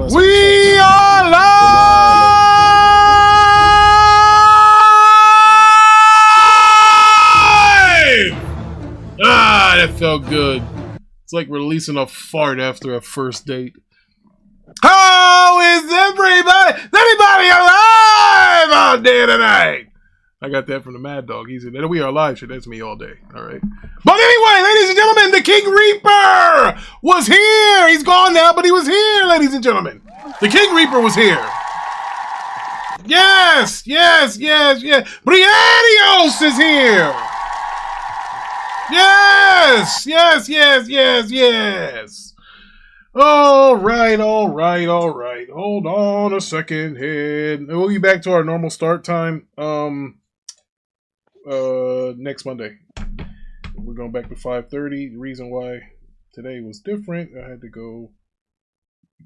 us. We are live! Ah, that felt good. It's like releasing a fart after a first date. How is everybody? Is anybody alive out there tonight? I got that from the Mad Dog. He said, we are live. Shit, that's me all day. All right. But anyway, ladies and gentlemen, the King Reaper was here. He's gone now, but he was here, ladies and gentlemen. The King Reaper was here. Yes. Briadios is here. Yes. All right. Hold on a second here. We'll be back to our normal start time next Monday. We're going back to 5:30. The reason why today was different, I had to go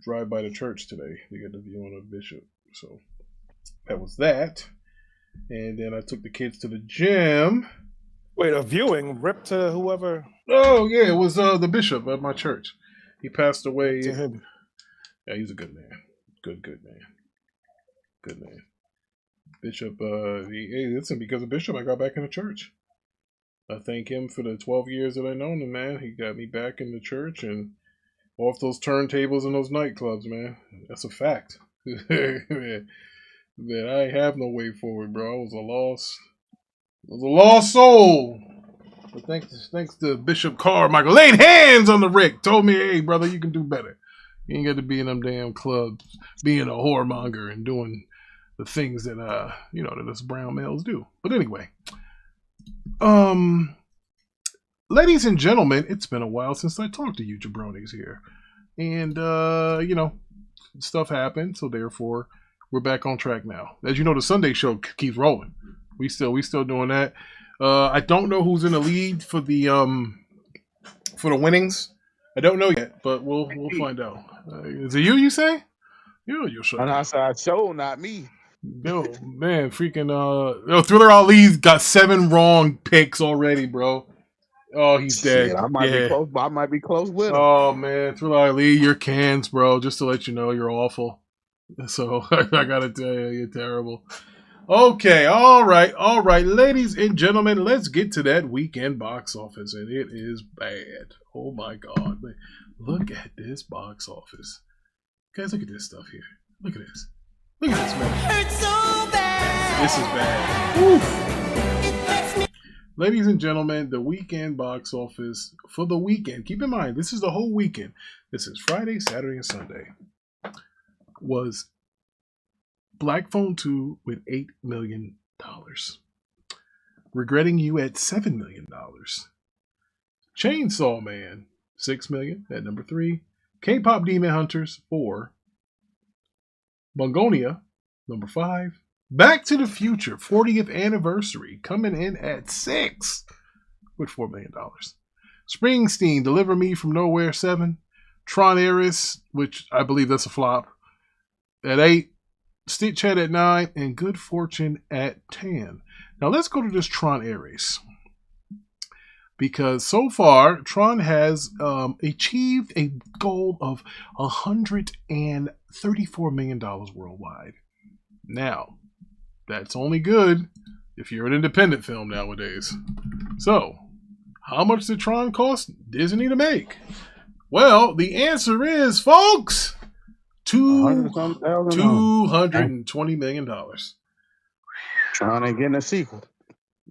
drive by the church today to get the view on a bishop. So that was that. And then I took the kids to the gym. Wait, a viewing? Rip to whoever? Oh, yeah, it was the bishop at my church. He passed away. To him. Yeah, he's a good man. Good man. Bishop, listen, because of Bishop, I got back in the church. I thank him for the 12 years that I've known him, man. He got me back in the church and off those turntables and those nightclubs, man. That's a fact. That I have no way forward, bro. I was a lost soul. But thanks to Bishop Carmichael. Laid hands on the Rick. Told me, hey, brother, you can do better. You ain't got to be in them damn clubs, being a whoremonger and doing the things that, that us brown males do. But anyway. Ladies and gentlemen, it's been a while since I talked to you jabronis here. And, stuff happened. So therefore, we're back on track now. As you know, the Sunday show keeps rolling. We still doing that. I don't know who's in the lead for the winnings. I don't know yet, but we'll find out. Is it you say? You're sure. And I said, show, not me. Yo, man, freaking Thriller Ali's got 7 wrong picks already, bro. Oh, he's dead. Shit, I might be close with him. Oh man, Thriller Ali, you're cans, bro. Just to let you know, you're awful. So I gotta tell you, you're terrible. Okay, all right, ladies and gentlemen, let's get to that weekend box office, and it is bad. Oh my God, look at this box office, guys. Look at this stuff here. Look at this. Look at this, man. Hurts so bad. This is bad. Oof. Ladies and gentlemen, the weekend box office for the weekend. Keep in mind, this is the whole weekend. This is Friday, Saturday, and Sunday. Was Black Phone 2 with $8 million. Regretting You at $7 million. Chainsaw Man, $6 million at number 3. K-Pop Demon Hunters, 4. Mongolia, number 5. Back to the Future, 40th anniversary, coming in at 6 with $4 million. Springsteen, Deliver Me from Nowhere, 7. Tron Ares, which I believe that's a flop, at 8. Stitch Head at 9. And Good Fortune at 10. Now let's go to this Tron Ares. Because so far, Tron has achieved a goal of $134 million worldwide. Now, that's only good if you're an independent film nowadays. So, how much did Tron cost Disney to make? Well, the answer is, folks, $220 million. Tron ain't getting a sequel.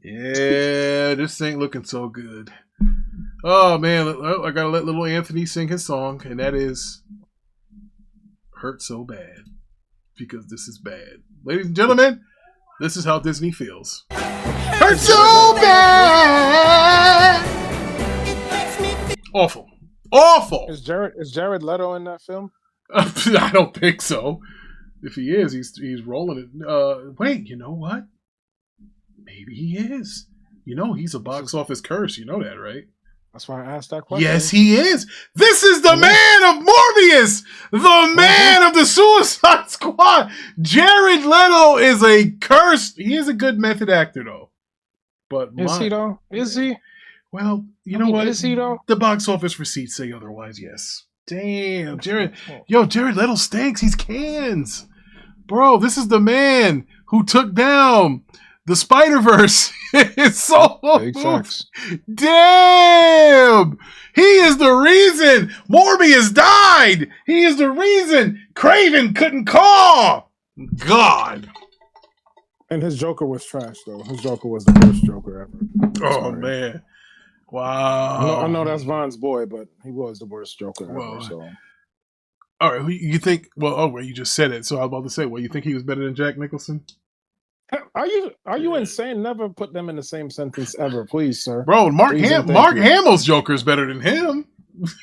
Yeah, this ain't looking so good. Oh, man, I gotta let little Anthony sing his song, and that is Hurt So Bad, because this is bad. Ladies and gentlemen, this is how Disney feels. Hurt so bad! Awful. Is Jared Leto in that film? I don't think so. If he is, he's rolling it. Wait, you know what? Maybe he is. He's a box office curse. You know that, right? That's why I asked that question. Yes, he is. This is the man of Morbius, the man of the Suicide Squad. Jared Leto is a curse. He is a good method actor, though. But is he though? Is he? Well, you know what? Is he though? The box office receipts say otherwise. Yes. Damn, Jared Leto stinks. He's cans. Bro, this is the man who took down the Spider-Verse. It's so Big facts. Damn! He is the reason Morbius died. He is the reason Craven couldn't call. God. And his Joker was trash, though. His Joker was the worst Joker ever. Oh, man. Wow. I know that's Von's boy, but he was the worst Joker ever. So. All right, you think? Well, oh, wait, you just said it. So I was about to say, well, you think he was better than Jack Nicholson? Are you insane? Never put them in the same sentence ever, please, sir. Bro, Mark Hamill's Joker is better than him.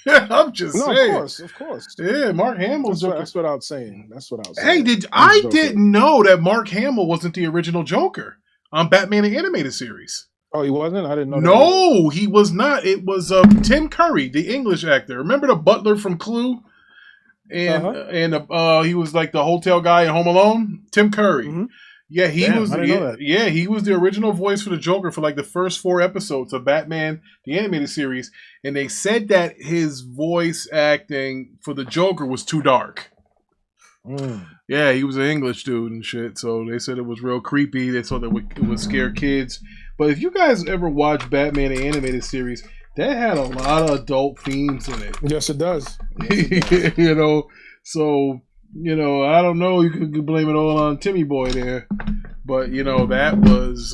I'm just saying. Of course. Yeah, Mark Hamill's Joker. That's without saying. Hey, didn't know that Mark Hamill wasn't the original Joker on Batman the Animated Series. Oh, he wasn't? I didn't know. No, he was not. It was Tim Curry, the English actor. Remember the butler from Clue? And he was like the hotel guy in Home Alone. Tim Curry. Mm-hmm. Yeah, he was. Yeah, he was the original voice for the Joker for like the first 4 episodes of Batman the Animated Series, and they said that his voice acting for the Joker was too dark. Yeah, he was an English dude and shit, so they said it was real creepy. They thought that it would scare kids. But if you guys ever watch Batman the Animated Series, that had a lot of adult themes in it. Yes, it does. You know, so. You know, I don't know. You could blame it all on Timmy Boy there, but you know that was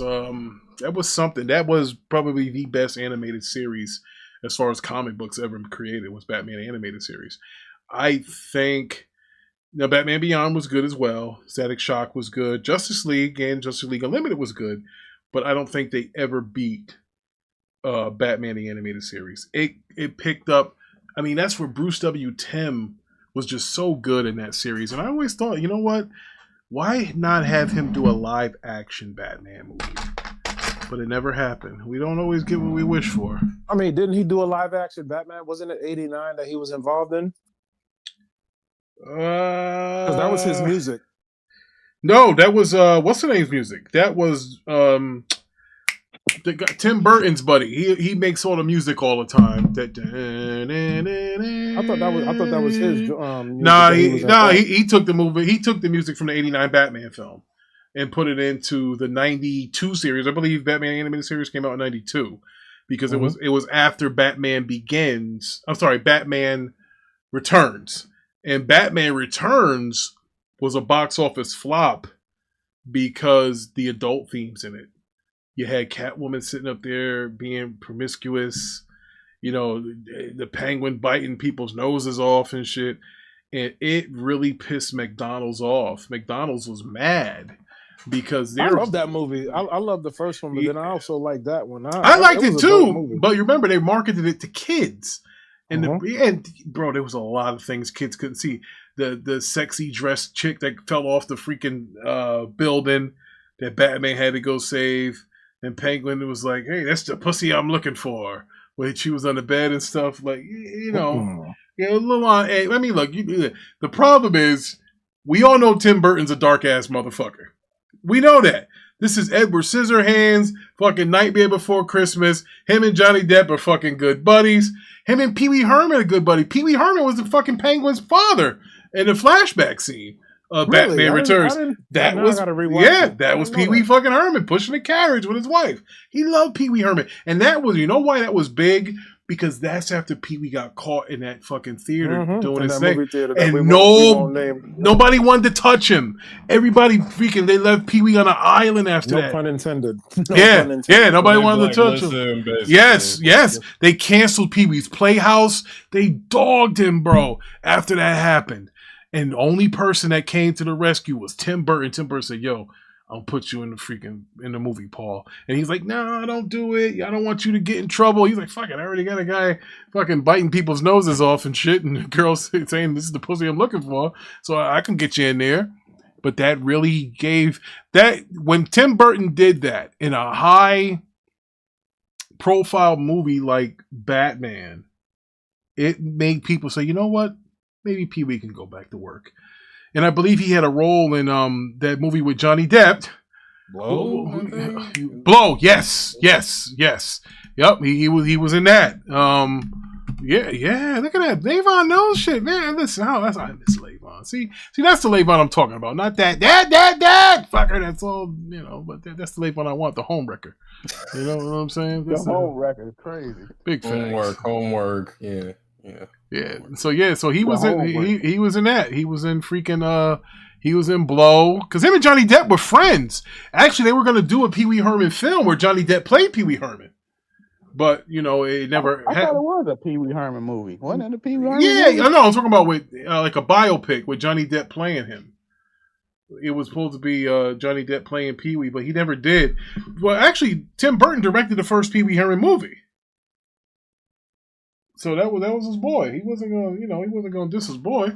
something. That was probably the best animated series as far as comic books ever created. Was Batman animated series? I think Batman Beyond was good as well. Static Shock was good. Justice League and Justice League Unlimited was good, but I don't think they ever beat Batman the animated series. It picked up. I mean, that's where Bruce W. Timm was just so good in that series. And I always thought, you know what? Why not have him do a live action Batman movie? But it never happened. We don't always get what we wish for. I mean, didn't he do a live action Batman? Wasn't it 89 that he was involved in? Because that was his music. No, that was what's the name's music? That was Tim Burton's buddy. He makes all the music all the time. I thought that was his. He took the movie. He took the music from the '89 Batman film and put it into the '92 series. I believe Batman animated series came out in '92 because it was after Batman Begins. I'm sorry, Batman Returns, and Batman Returns was a box office flop because the adult themes in it. You had Catwoman sitting up there being promiscuous, you know, the Penguin biting people's noses off and shit. And it really pissed McDonald's off. McDonald's was mad because I love that movie. I love the first one, but then I also like that one. I liked it too, but you remember they marketed it to kids. And and bro, there was a lot of things kids couldn't see. The sexy dressed chick that fell off the freaking building that Batman had to go save. And Penguin was like, "Hey, that's the pussy I'm looking for." When she was on the bed and stuff, like you know, a little on. Hey, let me look. The problem is, we all know Tim Burton's a dark ass motherfucker. We know that. This is Edward Scissorhands, fucking Nightmare Before Christmas. Him and Johnny Depp are fucking good buddies. Him and Pee Wee Herman are good buddy. Pee Wee Herman was the fucking Penguin's father in the flashback scene. Batman Returns. That was Pee Wee fucking Herman pushing a carriage with his wife. He loved Pee Wee Herman, and that was, you know why that was big? Because that's after Pee Wee got caught in that fucking theater doing his thing, and nobody wanted to touch him. Everybody freaking they left Pee Wee on an island after that. No pun intended. Nobody wanted to touch him. Yes. They canceled Pee Wee's Playhouse. They dogged him, bro. After that happened. And the only person that came to the rescue was Tim Burton. Tim Burton said, "Yo, I'll put you in the movie, Paul." And he's like, "No, don't do it. I don't want you to get in trouble." He's like, "Fuck it, I already got a guy fucking biting people's noses off and shit." And the girl's saying, "This is the pussy I'm looking for, so I can get you in there." But that really gave that when Tim Burton did that in a high profile movie like Batman, it made people say, "You know what? Maybe Pee Wee can go back to work." And I believe he had a role in that movie with Johnny Depp. Blow. Yes. Yep. He was in that. Yeah. Look at that. Levon knows shit, man. Listen, I miss Levon. See, that's the Levon I'm talking about. Not that fucker. That's all, but that's the Levon I want, the home wrecker. You know what I'm saying? The home record is crazy. Big Homework. Yeah. So he was he was in that. He was in freaking he was in Blow, because him and Johnny Depp were friends. Actually, they were going to do a Pee Wee Herman film where Johnny Depp played Pee Wee Herman. But, it never I thought it was a Pee Wee Herman movie. Wasn't it a Pee Wee Herman movie? Yeah, I know. I'm talking about with like a biopic with Johnny Depp playing him. It was supposed to be Johnny Depp playing Pee Wee, but he never did. Well, actually, Tim Burton directed the first Pee Wee Herman movie. So that was his boy. He wasn't going to diss his boy.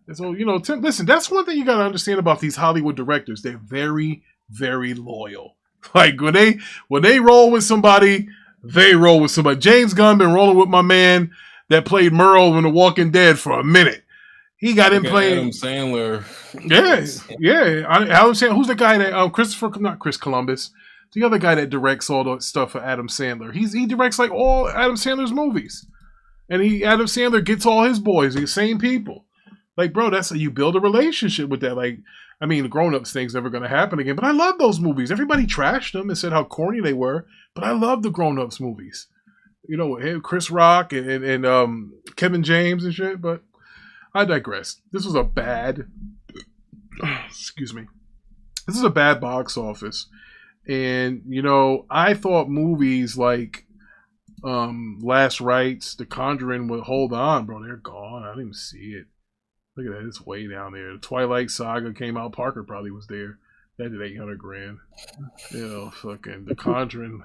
And so, Tim, listen, that's one thing you got to understand about these Hollywood directors. They're very, very loyal. Like when they roll with somebody, they roll with somebody. James Gunn been rolling with my man that played Merle in The Walking Dead for a minute. He got him playing Adam Sandler. Yeah. Adam Sandler. Who's the guy that not Chris Columbus? The other guy that directs all the stuff for Adam Sandler. He directs like all Adam Sandler's movies, and Adam Sandler gets all his boys, the same people. Like, bro, that's how you build a relationship with that. Like, I mean, the grown-ups thing's never going to happen again, but I love those movies. Everybody trashed them and said how corny they were, but I love the grown-ups movies. Chris Rock and Kevin James and shit, but I digress. This was a bad, excuse me. This is a bad box office. And, I thought movies like Last Rites, The Conjuring would hold on, bro. They're gone. I didn't even see it. Look at that. It's way down there. The Twilight Saga came out. Parker probably was there. That did $800,000. Fucking The Conjuring.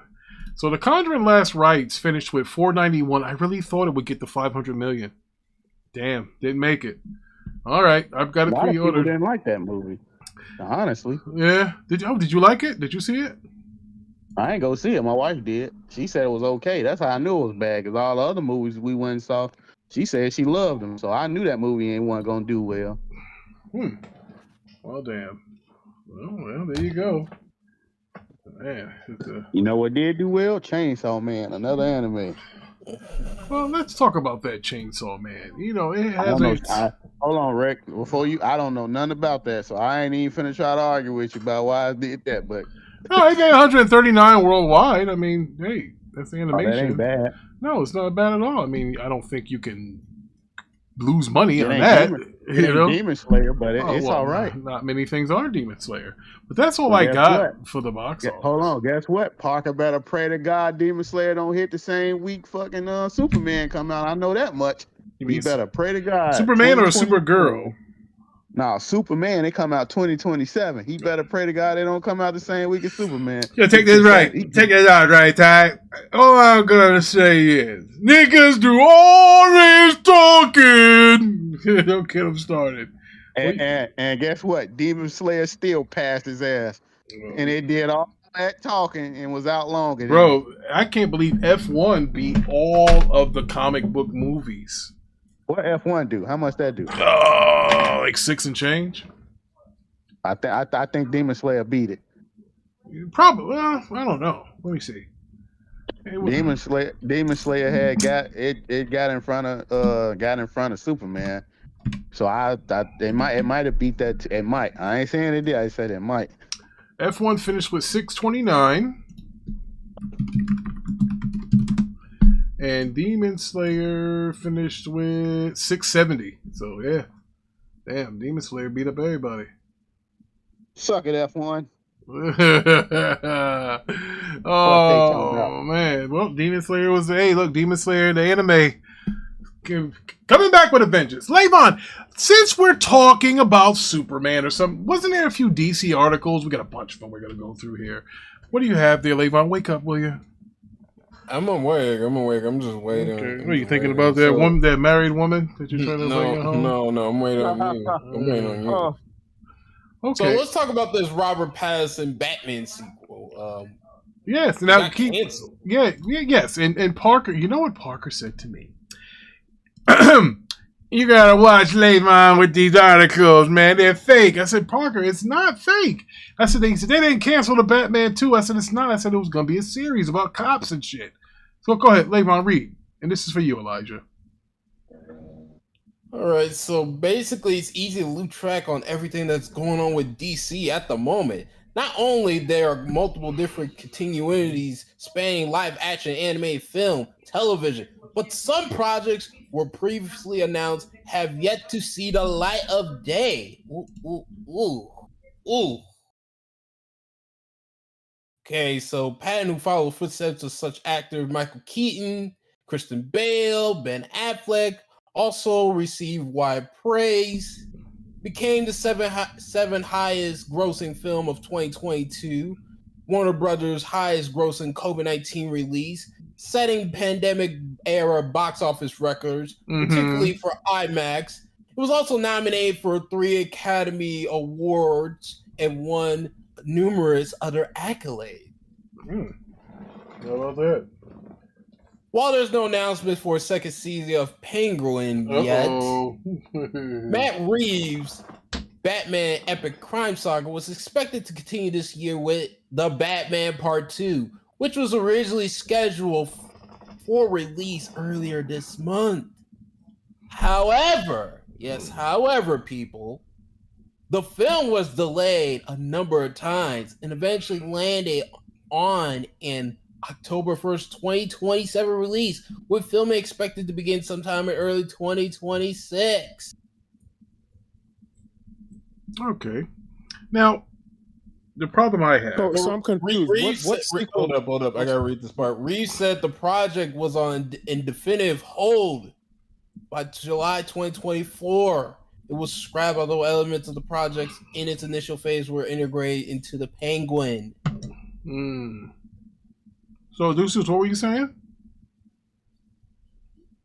So The Conjuring Last Rites finished with $491. I really thought it would get to $500 million. Damn, didn't make it. All right, I've got a pre-order. People didn't like that movie, honestly. Yeah. Did you like it? Did you see it? I ain't go see it. My wife did. She said it was okay. That's how I knew it was bad, because all the other movies we went and saw, she said she loved them. So I knew that movie ain't wasn't gonna do well. Well, damn. Well, there you go. Man, you know what did do well? Chainsaw Man, another anime. Well, let's talk about that Chainsaw Man. It has hold on, Rick. Before I don't know nothing about that, so I ain't even finna try to argue with you about why I did that. But no, it got 139 worldwide. I mean, hey, that's the animation. That ain't bad. No, it's not bad at all. I mean, I don't think you can lose money on that. Demon Slayer, but it's all right. Not many things are Demon Slayer, but that's all I got for the box office. Hold on, guess what? Parker better pray to God Demon Slayer don't hit the same week fucking Superman come out. I know that much. You better pray to God. Superman or Supergirl? No, Superman, they come out 2027. He better pray to God they don't come out the same week as Superman. Yeah, take this right. Take this out right, Ty. All I'm gonna say is niggas do all this talking. Don't get him started. And guess what? Demon Slayer still passed his ass. And it did all that talking and was out longer. Bro, I can't believe F1 beat all of the comic book movies. What F1 do? How much that do? Like 6 and change. I think Demon Slayer beat it. Probably. Well, I don't know. Let me see. Demon Slayer had got in front of Superman. So it might have beat that. It might. I ain't saying it did. I said it might. F1 finished with 629. And Demon Slayer finished with 670. So, yeah. Damn, Demon Slayer beat up everybody. Suck it, F1. Oh, man. Well, Demon Slayer was... Hey, look, Demon Slayer, the anime. Coming back with a vengeance. Levon, since we're talking about Superman or something, wasn't there a few DC articles? We got a bunch of them we're going to go through here. What do you have there, Levon? Wake up, will you? I'm awake. I'm just waiting. Okay. What are you thinking about that woman, that married woman that you're trying to bring home? No. I'm waiting on you. I'm waiting on you. Okay. So let's talk about this Robert Pattinson Batman sequel. Yes. Now, yes. And Parker, you know what Parker said to me? You gotta watch Levon with these articles, man. They're fake. I said, Parker, it's not fake. I said, they didn't cancel the Batman 2. I said, it's not. I said, it was gonna be a series about cops and shit. So go ahead, Levon, read. And this is for you, Elijah. All right, so basically, it's easy to lose track on everything that's going on with DC at the moment. Not only there are multiple different continuities spanning live action, animated film, television, but some projects were previously announced have yet to see the light of day. Ooh, ooh, ooh, ooh. Okay, so Patton, who followed footsteps of such actors Michael Keaton, Kristen Bale, Ben Affleck, also received wide praise. Became the seven highest grossing film of 2022, Warner Brothers' highest grossing COVID-19 release, setting pandemic era box office records, particularly for IMAX. It was also nominated for 3 Academy Awards and won numerous other accolades. How about that? While there's no announcement for a second season of Penguin yet, Matt Reeves' Batman epic crime saga was expected to continue this year with The Batman Part 2, which was originally scheduled for release earlier this month. However, people, the film was delayed a number of times and eventually landed on an October 1st, 2027 release, with filming expected to begin sometime in early 2026. Okay. Now, the problem I have. So I'm confused. What sequel? Hold up. I gotta read this part. Reeves said the project was in definitive hold by July 2024. It was scrapped, although elements of the project in its initial phase were integrated into the Penguin. So, Deuces, what were you saying?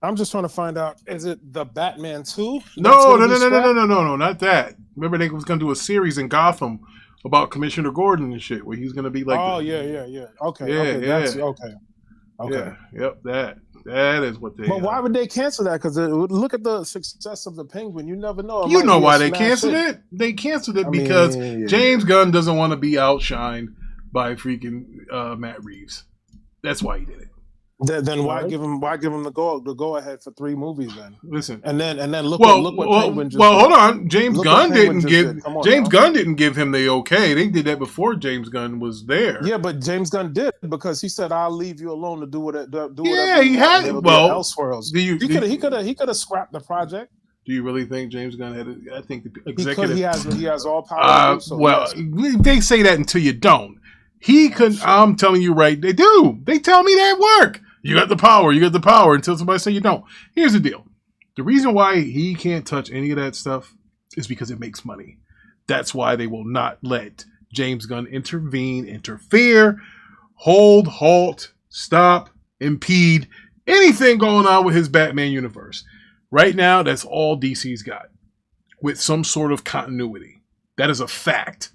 I'm just trying to find out, is it the Batman 2? No, not that. Remember they was going to do a series in Gotham about Commissioner Gordon and shit, where he's going to be like... Oh, yeah. Okay. Yep, that is what they... But why would they cancel that? Because look at the success of the Penguin. You never know. You know why they canceled it? They canceled it because James Gunn doesn't want to be outshined by freaking Matt Reeves. That's why he did it. Then why give him the go ahead for 3 movies then? Listen, and then look what Penguin just did. Hold on. James Gunn didn't give him the okay. They did that before James Gunn was there. Yeah, but James Gunn did because he said, "I'll leave you alone to do whatever." Yeah, he had. Elseworlds. He could have scrapped the project. Do you really think James Gunn had it? I think the executive. He has all power. They say that until you don't. He couldn't. I'm telling you, right? They do. They tell me they work. You got the power. You got the power until somebody say you don't. Here's the deal. The reason why he can't touch any of that stuff is because it makes money. That's why they will not let James Gunn interfere, hold, halt, stop, impede anything going on with his Batman universe. Right now, that's all DC's got with some sort of continuity. That is a fact.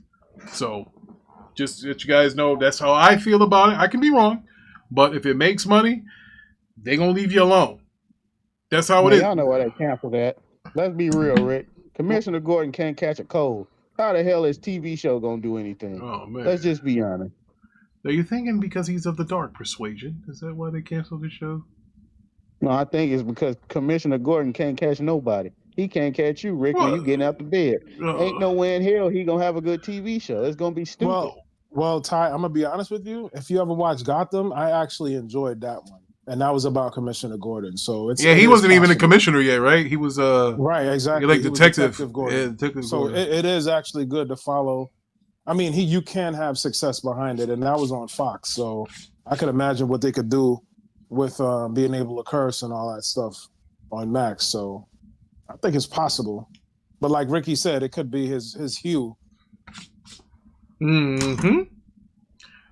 So just let you guys know, that's how I feel about it. I can be wrong. But if it makes money, they're going to leave you alone. That's how it is. Y'all know why they canceled that. Let's be real, Rick. Commissioner Gordon can't catch a cold. How the hell is TV show going to do anything? Oh, man. Let's just be honest. Are you thinking because he's of the dark persuasion? Is that why they canceled the show? No, I think it's because Commissioner Gordon can't catch nobody. He can't catch you, Rick, when you getting out the bed. Ain't no way in hell he going to have a good TV show. It's going to be stupid. Well, Ty, I'm gonna be honest with you. If you ever watched Gotham, I actually enjoyed that one, and that was about Commissioner Gordon. So he wasn't even a commissioner yet, right? He was right, exactly, like Detective Gordon. Yeah, Detective so Gordon. It is actually good to follow. I mean, you can have success behind it, and that was on Fox. So I could imagine what they could do with being able to curse and all that stuff on Max. So I think it's possible, but like Ricky said, it could be his hue.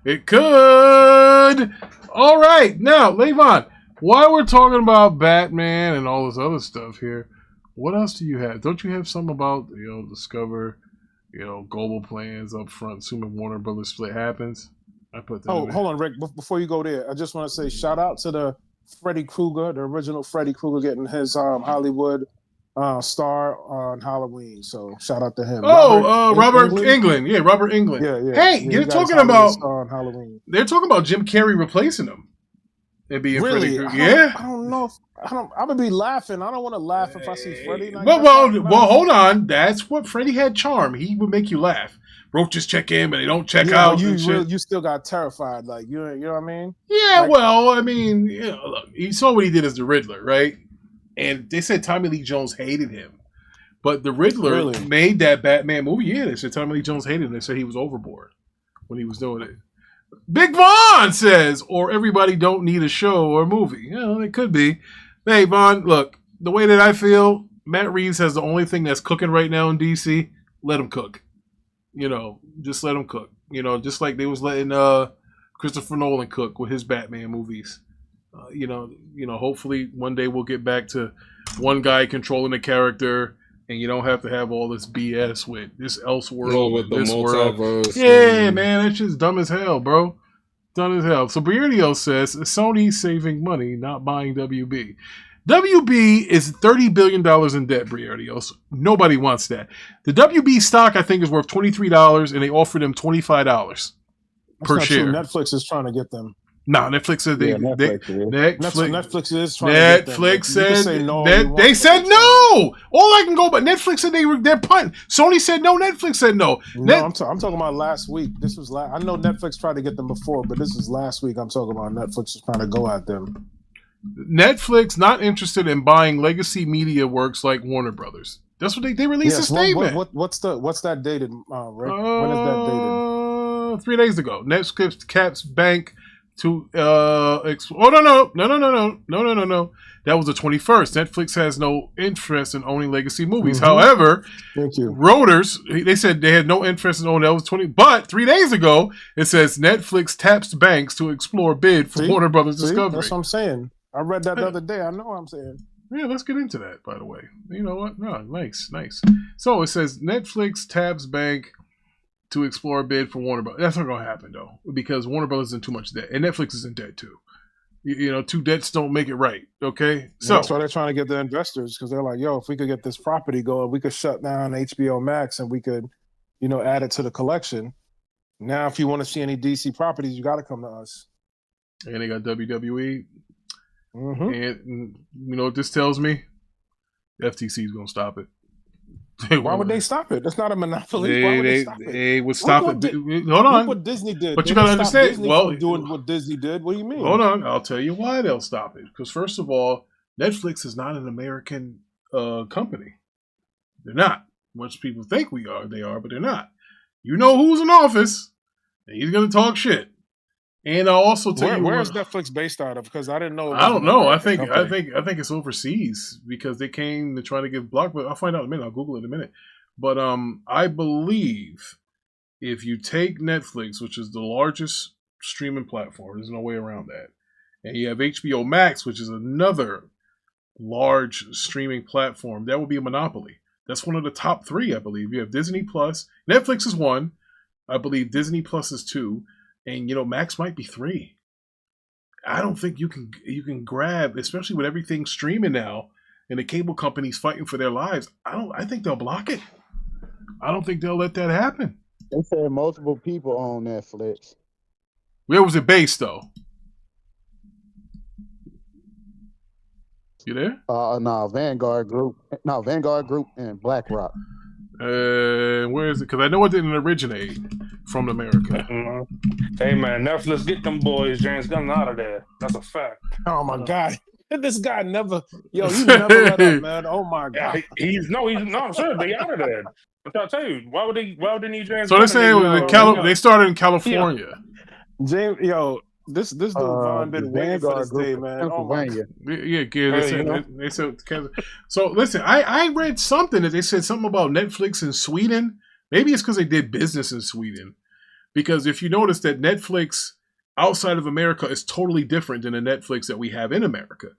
It could. All right. Now, Levon, while we're talking about Batman and all this other stuff here, what else do you have? Don't you have some about, Discover, global plans up front, assuming Warner Brothers split happens? I put that. Hold on, Rick. Before you go there, I just want to say shout out to the Freddy Krueger, the original Freddy Krueger, getting his Hollywood star on Halloween. So shout out to him. Robert Englund. Yeah, Robert Englund. Yeah. Hey, they're talking about on Halloween. They're talking about Jim Carrey replacing him. It'd be really. Freddy Krueger. Yeah. I don't know. I'm gonna be laughing. I don't want to laugh if I see Freddy. Well, hold on. That's what Freddy had charm. He would make you laugh. Roaches check in, but they don't check out. But you still got terrified, like you know what I mean? Yeah, well, I mean, look, you saw what he did as the Riddler, right? And they said Tommy Lee Jones hated him, but the Riddler made that Batman movie. Yeah, they said Tommy Lee Jones hated him. They said he was overboard when he was doing it. Big Vaughn says, or everybody don't need a show or a movie. It could be. Hey, Vaughn, look, the way that I feel, Matt Reeves has the only thing that's cooking right now in DC. Let him cook. Just let him cook. Just like they was letting Christopher Nolan cook with his Batman movies. Hopefully one day we'll get back to one guy controlling the character, and you don't have to have all this BS with this Elseworld with this world. Yeah, man, that's just dumb as hell, bro. Dumb as hell. So Briardio says Sony's saving money, not buying WB. WB is $30 billion in debt, Briardio. So nobody wants that. The WB stock, I think, is worth $23, and they offered them $25 per share. True. Netflix is trying to get them. No, Netflix said Netflix is trying to get them. Netflix said no. They said no. All I can go, but Netflix said they're punting. Sony said no. Netflix said no. I'm talking about last week. This was I know Netflix tried to get them before, but this is last week. I'm talking about Netflix is trying to go at them. Netflix not interested in buying legacy media works like Warner Brothers. That's what they released a statement. What's that dated, Rick? When is that dated? 3 days ago. Netflix caps bank to no. That was the 21st. Netflix has no interest in owning legacy movies. Mm-hmm. However, Reuters, they said they had no interest in owning. That was 20. But 3 days ago, it says Netflix taps banks to explore bid for Warner Brothers Discovery. That's what I'm saying. I read that the other day. I know what I'm saying. Yeah, let's get into that, by the way. You know what? No, nice. So it says Netflix taps bank to explore a bid for Warner Brothers. That's not going to happen, though, because Warner Brothers is in too much debt. And Netflix is in debt, too. Two debts don't make it right, okay? So that's why they're trying to get the investors, because they're like, if we could get this property going, we could shut down HBO Max and we could, add it to the collection. Now, if you want to see any DC properties, you got to come to us. And they got WWE. Mm-hmm. And you know what this tells me? The FTC is going to stop it. Why would they stop it? That's not a monopoly. Why would they stop it? They would stop it. Hold on. Look what Disney did. But you got to understand. Doing what Disney did. What do you mean? Hold on. I'll tell you why they'll stop it. Because first of all, Netflix is not an American company. They're not. Much people think they are, but they're not. You know who's in office, and he's going to talk shit. And I'll also tell you where is Netflix based out of? Because I didn't know. I don't know. I think it's overseas because they came to try to give Blockbuster. I'll find out in a minute. I'll Google it in a minute. But I believe if you take Netflix, which is the largest streaming platform, there's no way around that, and you have HBO Max, which is another large streaming platform, that would be a monopoly. That's one of the top three, I believe. You have Disney Plus. Netflix is one. I believe Disney Plus is two. And Max might be three. I don't think you can grab, especially with everything streaming now, and the cable companies fighting for their lives. I think they'll block it. I don't think they'll let that happen. They said multiple people on Netflix. Where was it based, though? You there? No, Vanguard Group and BlackRock. Where is it? Because I know it didn't originate from America. Hey man, Netflix, get them boys, James Gunn, out of there. That's a fact. Oh my God, this guy never. You never let up, man. Oh my God. He's I'm sure they out of there. But I'll tell you, why would they need James? So they're saying they started in California. James, this dude Vaughn been waiting for this day, man. Oh my God. They said. So listen, I read something that they said something about Netflix in Sweden. Maybe it's because they did business in Sweden. Because if you notice that Netflix outside of America is totally different than the Netflix that we have in America.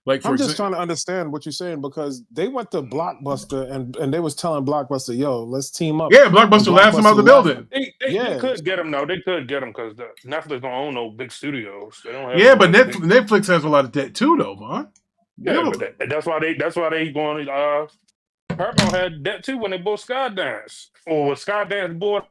Like, I'm just trying to understand what you're saying, because they went to Blockbuster and they was telling Blockbuster, let's team up. Yeah, Blockbuster laughs them out of the building. They could get them, though. They could get them because Netflix don't own no big studios. They don't have but Netflix has a lot of debt too, though, Vaughn. Yeah, but that's why they going. Paramount had debt too when they bought Skydance, or Skydance bought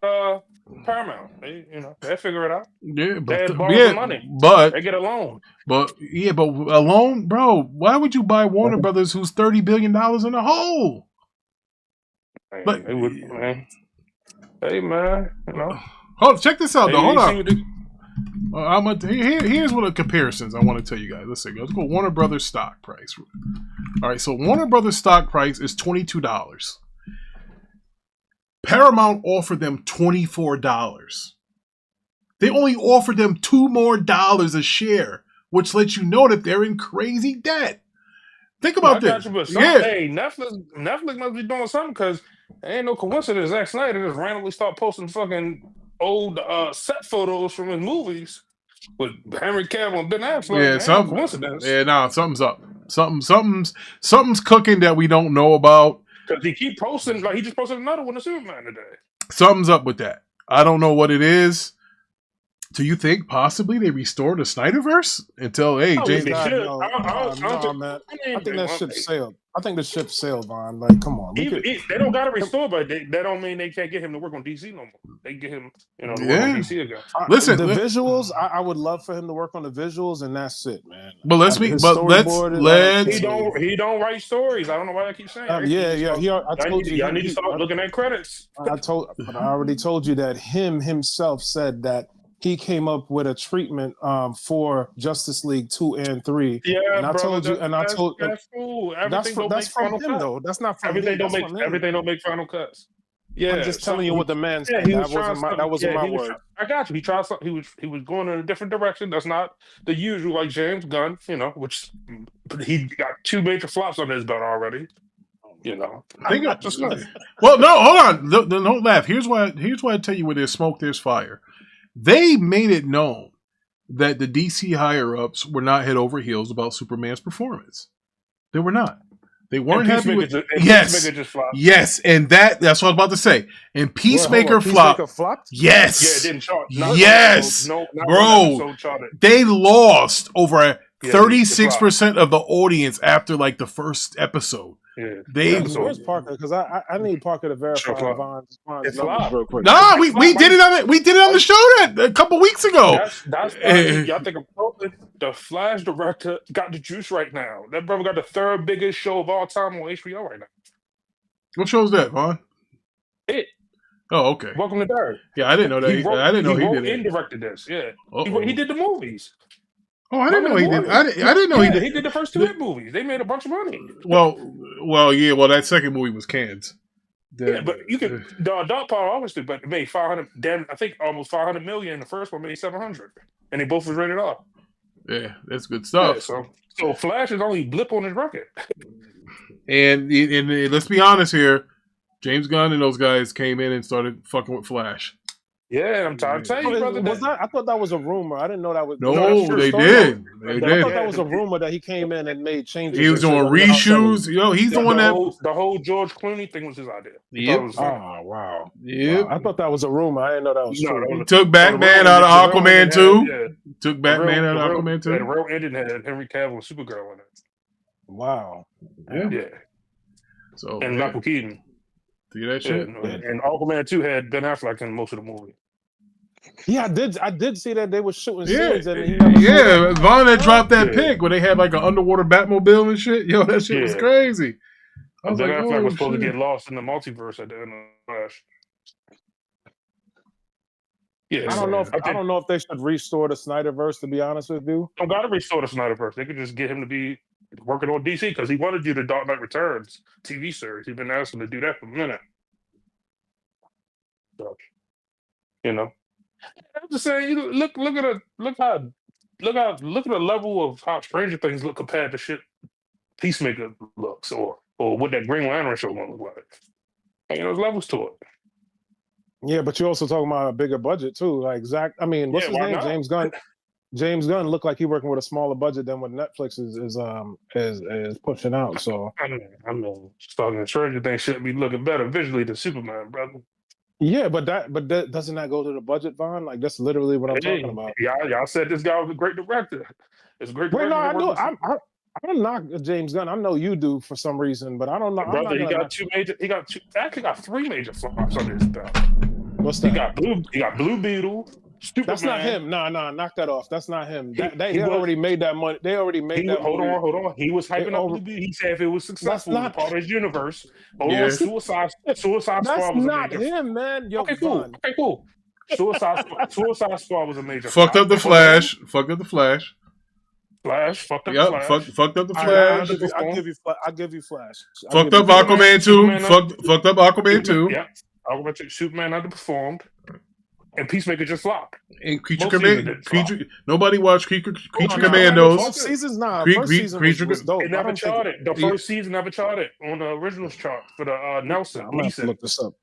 Paramount. They figure it out. Yeah, They but borrow some money. but They get a loan. But alone, bro. Why would you buy Warner Brothers, who's $30 billion in the hole? Man, But they would, man. Hey, man. Hold, check this out, though. Hold on. Here's what the comparisons I want to tell you guys. Let's go Warner Brothers stock price. All right, so Warner Brothers stock price is $22. Paramount offered them $24. They only offered them $2 more a share, which lets you know that they're in crazy debt. Think about this. Hey, Netflix must be doing something because it ain't no coincidence. Zack Snyder just randomly start posting fucking old set photos from his movies with Henry Cavill and Ben Affleck. Yeah, coincidence. Yeah, something's up. Something's cooking that we don't know about. Because he keep posting, like he just posted another one of Superman today. Something's up with that. I don't know what it is. Do you think possibly they restore the Snyderverse until James? Man. I think that ship sailed. I think the ship sailed, Vaughn. Like, come on. They don't got to restore, but that don't mean they can't get him to work on DC no more. They get him, to work on DC again. Listen, the visuals. I would love for him to work on the visuals, and that's it, man. But let's he don't write stories. I don't know why I keep saying. I told you. I need to start looking at credits. But I already told you that himself said that he came up with a treatment for Justice League 2 and 3. Yeah, and I bro, told you, and I told that's cool. that's from him though. That's not from everything. Me. Everything don't make final cuts. Yeah, I'm just telling you what the man said. That wasn't my word. I got you. He tried something. He was going in a different direction. That's not the usual, like James Gunn. Which he got 2 major flops on his belt already. Well, no, hold on. Don't laugh. Here's why I tell you, where there's smoke, there's fire. They made it known that the DC higher-ups were not head over heels about Superman's performance. They were not. They weren't happy with it. Yes, and that's what I was about to say. And Peacemaker flopped. Yes. Yeah, it didn't chart. Yes. Bro, they lost over 36% of the audience after like the first episode. Yeah. Where's Parker? Because I need Parker to verify Vaughn's numbers real quick. Nah, we did it on the show a couple weeks ago. That's y'all think the Flash director got the juice right now. That brother got the 3rd biggest show of all time on HBO right now. What show is that, Vaughn? It. Oh, okay. Welcome to Derry. Yeah, I didn't know that. I didn't know he did it. He directed this. Yeah, he did the movies. Oh, I didn't know he did. I didn't know he did. He did the first 2 hit movies. They made a bunch of money. Well, yeah. Well, that second movie was canned. But you could the adult part obviously, but it made 500. Then I think almost 500 million. The first one made 700, and they both was rated R. Yeah, that's good stuff. Yeah, so Flash is only blip on his record. and let's be honest here, James Gunn and those guys came in and started fucking with Flash. Yeah, I'm trying to tell you, brother. I thought that was a rumor. I didn't know that was. No, they did. I thought that was a rumor that he came in and made changes. He was doing reshoots. He's the one that the whole George Clooney thing was his idea. Yep. Oh wow. Yep. Wow. I thought that was a rumor. I didn't know that was true. He took Batman out of Aquaman 2. Took Batman out of Aquaman 2. The real ending had Henry Cavill and Supergirl in it. Wow. Yeah. So and Michael Keaton. See that shit? And Aquaman 2 had Ben Affleck in most of the movie. Yeah, I did see that they were shooting scenes. And Vaughn had dropped that pic where they had like an underwater Batmobile and shit. Yo, that shit was crazy. I was Ben Affleck was supposed to get lost in the multiverse at the end of Flash. Yeah, I don't know if they should restore the Snyderverse. To be honest with you, don't gotta restore the Snyderverse. They could just get him to be working on DC because he wanted to do the Dark Knight Returns TV series. He's been asking to do that for a minute. So, I'm just saying, look at the level of how Stranger Things look compared to shit Peacemaker looks, or what that Green Lantern show gonna look like. There's levels to it. Yeah, but you're also talking about a bigger budget too. Like Zach, what's his name? Not? James Gunn. James Gunn looked like he working with a smaller budget than what Netflix is pushing out. So I mean, fucking Stranger Things shouldn't be looking better visually than Superman, brother. Yeah, but doesn't that go to the budget, Vaughn? Like that's literally what I'm talking about. Y'all said this guy was a great director. It's a great director. Wait, no, I don't knock James Gunn. I know you do for some reason, but I don't know. Brother, he got 3 major flops under his belt. What's He that? got Blue Beetle. Superman. That's not him. Nah, knock that off. That's not him. They was- already made that money. They already made that Hold movie. on. He was hyping up over- Blue Beetle. He said if it was successful, That's as a part of his universe. Yeah. Suicide That's Squad was a not major. him, man. Yo, Okay, cool. Von. Okay, cool. Suicide Squad was a major. Fucked flop. up the Flash. Fucked up the Flash. Flash. Fucked up Yep. the Flash. Fucked up the All right, Flash. I'll give you Flash. Fucked up Aquaman 2. Fucked up Aquaman 2. Yeah. Aquaman 2. Superman underperformed. And Peacemaker just flopped. And Creature Most seasons Command. did flop. Nobody watched Creature no, Commandos. Both seasons, nah. Cre- First Cre- season Creature- was dope. It I never don't think charted. The first season never charted on the originals chart for the Nelson. I'm gonna have to Neeson. look this up.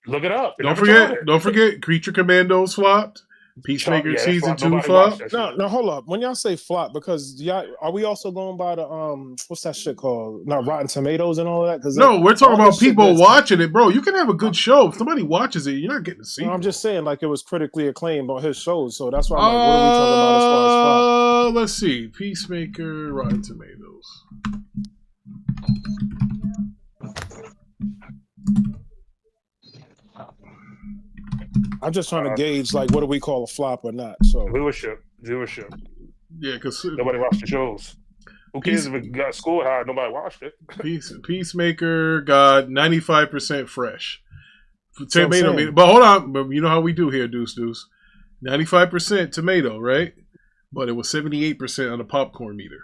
Look it up. It Don't never forget. charted. Don't forget. Creature Commandos flopped. Peacemaker Yeah, season flopped. 2 Nobody flopped. watched that shit. No, hold up. When y'all say flop, because y'all are we also going by the what's that shit called? Not Rotten Tomatoes and all of that? Because No, we're talking all about this shit people that's- watching it, bro. You can have a good show. If somebody watches it, you're not getting to see. No, I'm just saying, like it was critically acclaimed on his shows, so that's why I'm like, what are we talking about as far as flop? Let's see. Peacemaker, Rotten Tomatoes. I'm just trying to gauge like what do we call a flop or not. So Viewership. Yeah, because Nobody watched the shows. Who cares if it got scored high? Nobody watched it. Peacemaker got 95% fresh. what I'm Tomato, saying. but hold on. But you know how we do here, Deuce. 95% tomato, right? But it was 78% on the popcorn meter.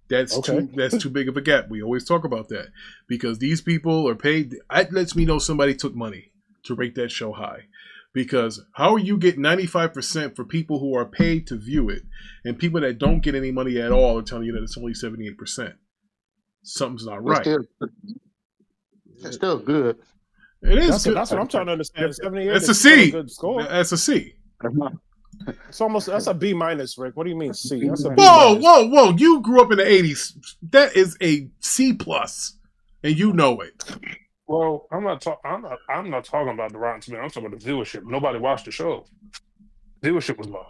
That's Okay. that's too big of a gap. We always talk about that because these people are paid. That lets me know somebody took money to rate that show high. Because how are you get 95% for people who are paid to view it, and people that don't get any money at all are telling you that it's only 78%? Something's not right. It's still good. It is. Good. That's what I'm trying to understand. 78 It's is a still C. good score. That's a C. It's almost that's a B minus, Rick. What do you mean C? That's a B Whoa, minus. whoa! You grew up in the '80s. That is a C plus, and you know it. Well, I'm not talking about the Rotten Tomatoes. I'm talking about the viewership. Nobody watched the show. Viewership was low.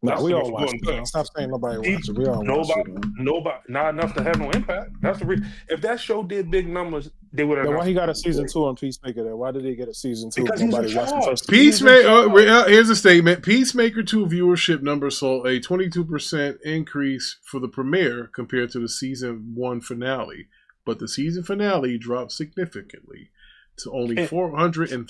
No, That's we the all most watched important it. thing. Stop saying nobody watched it. We all watched it. Man. Nobody, not enough to have no impact. That's the reason. If that show did big numbers, they would have. Then why he got a season 2 on Peacemaker? Then why did he get a season 2? Because he's Nobody in watched the charge. first season. Peacemaker. Here's a statement. Peacemaker 2 viewership numbers saw a 22% increase for the premiere compared to the season 1 finale, but the season finale dropped significantly to only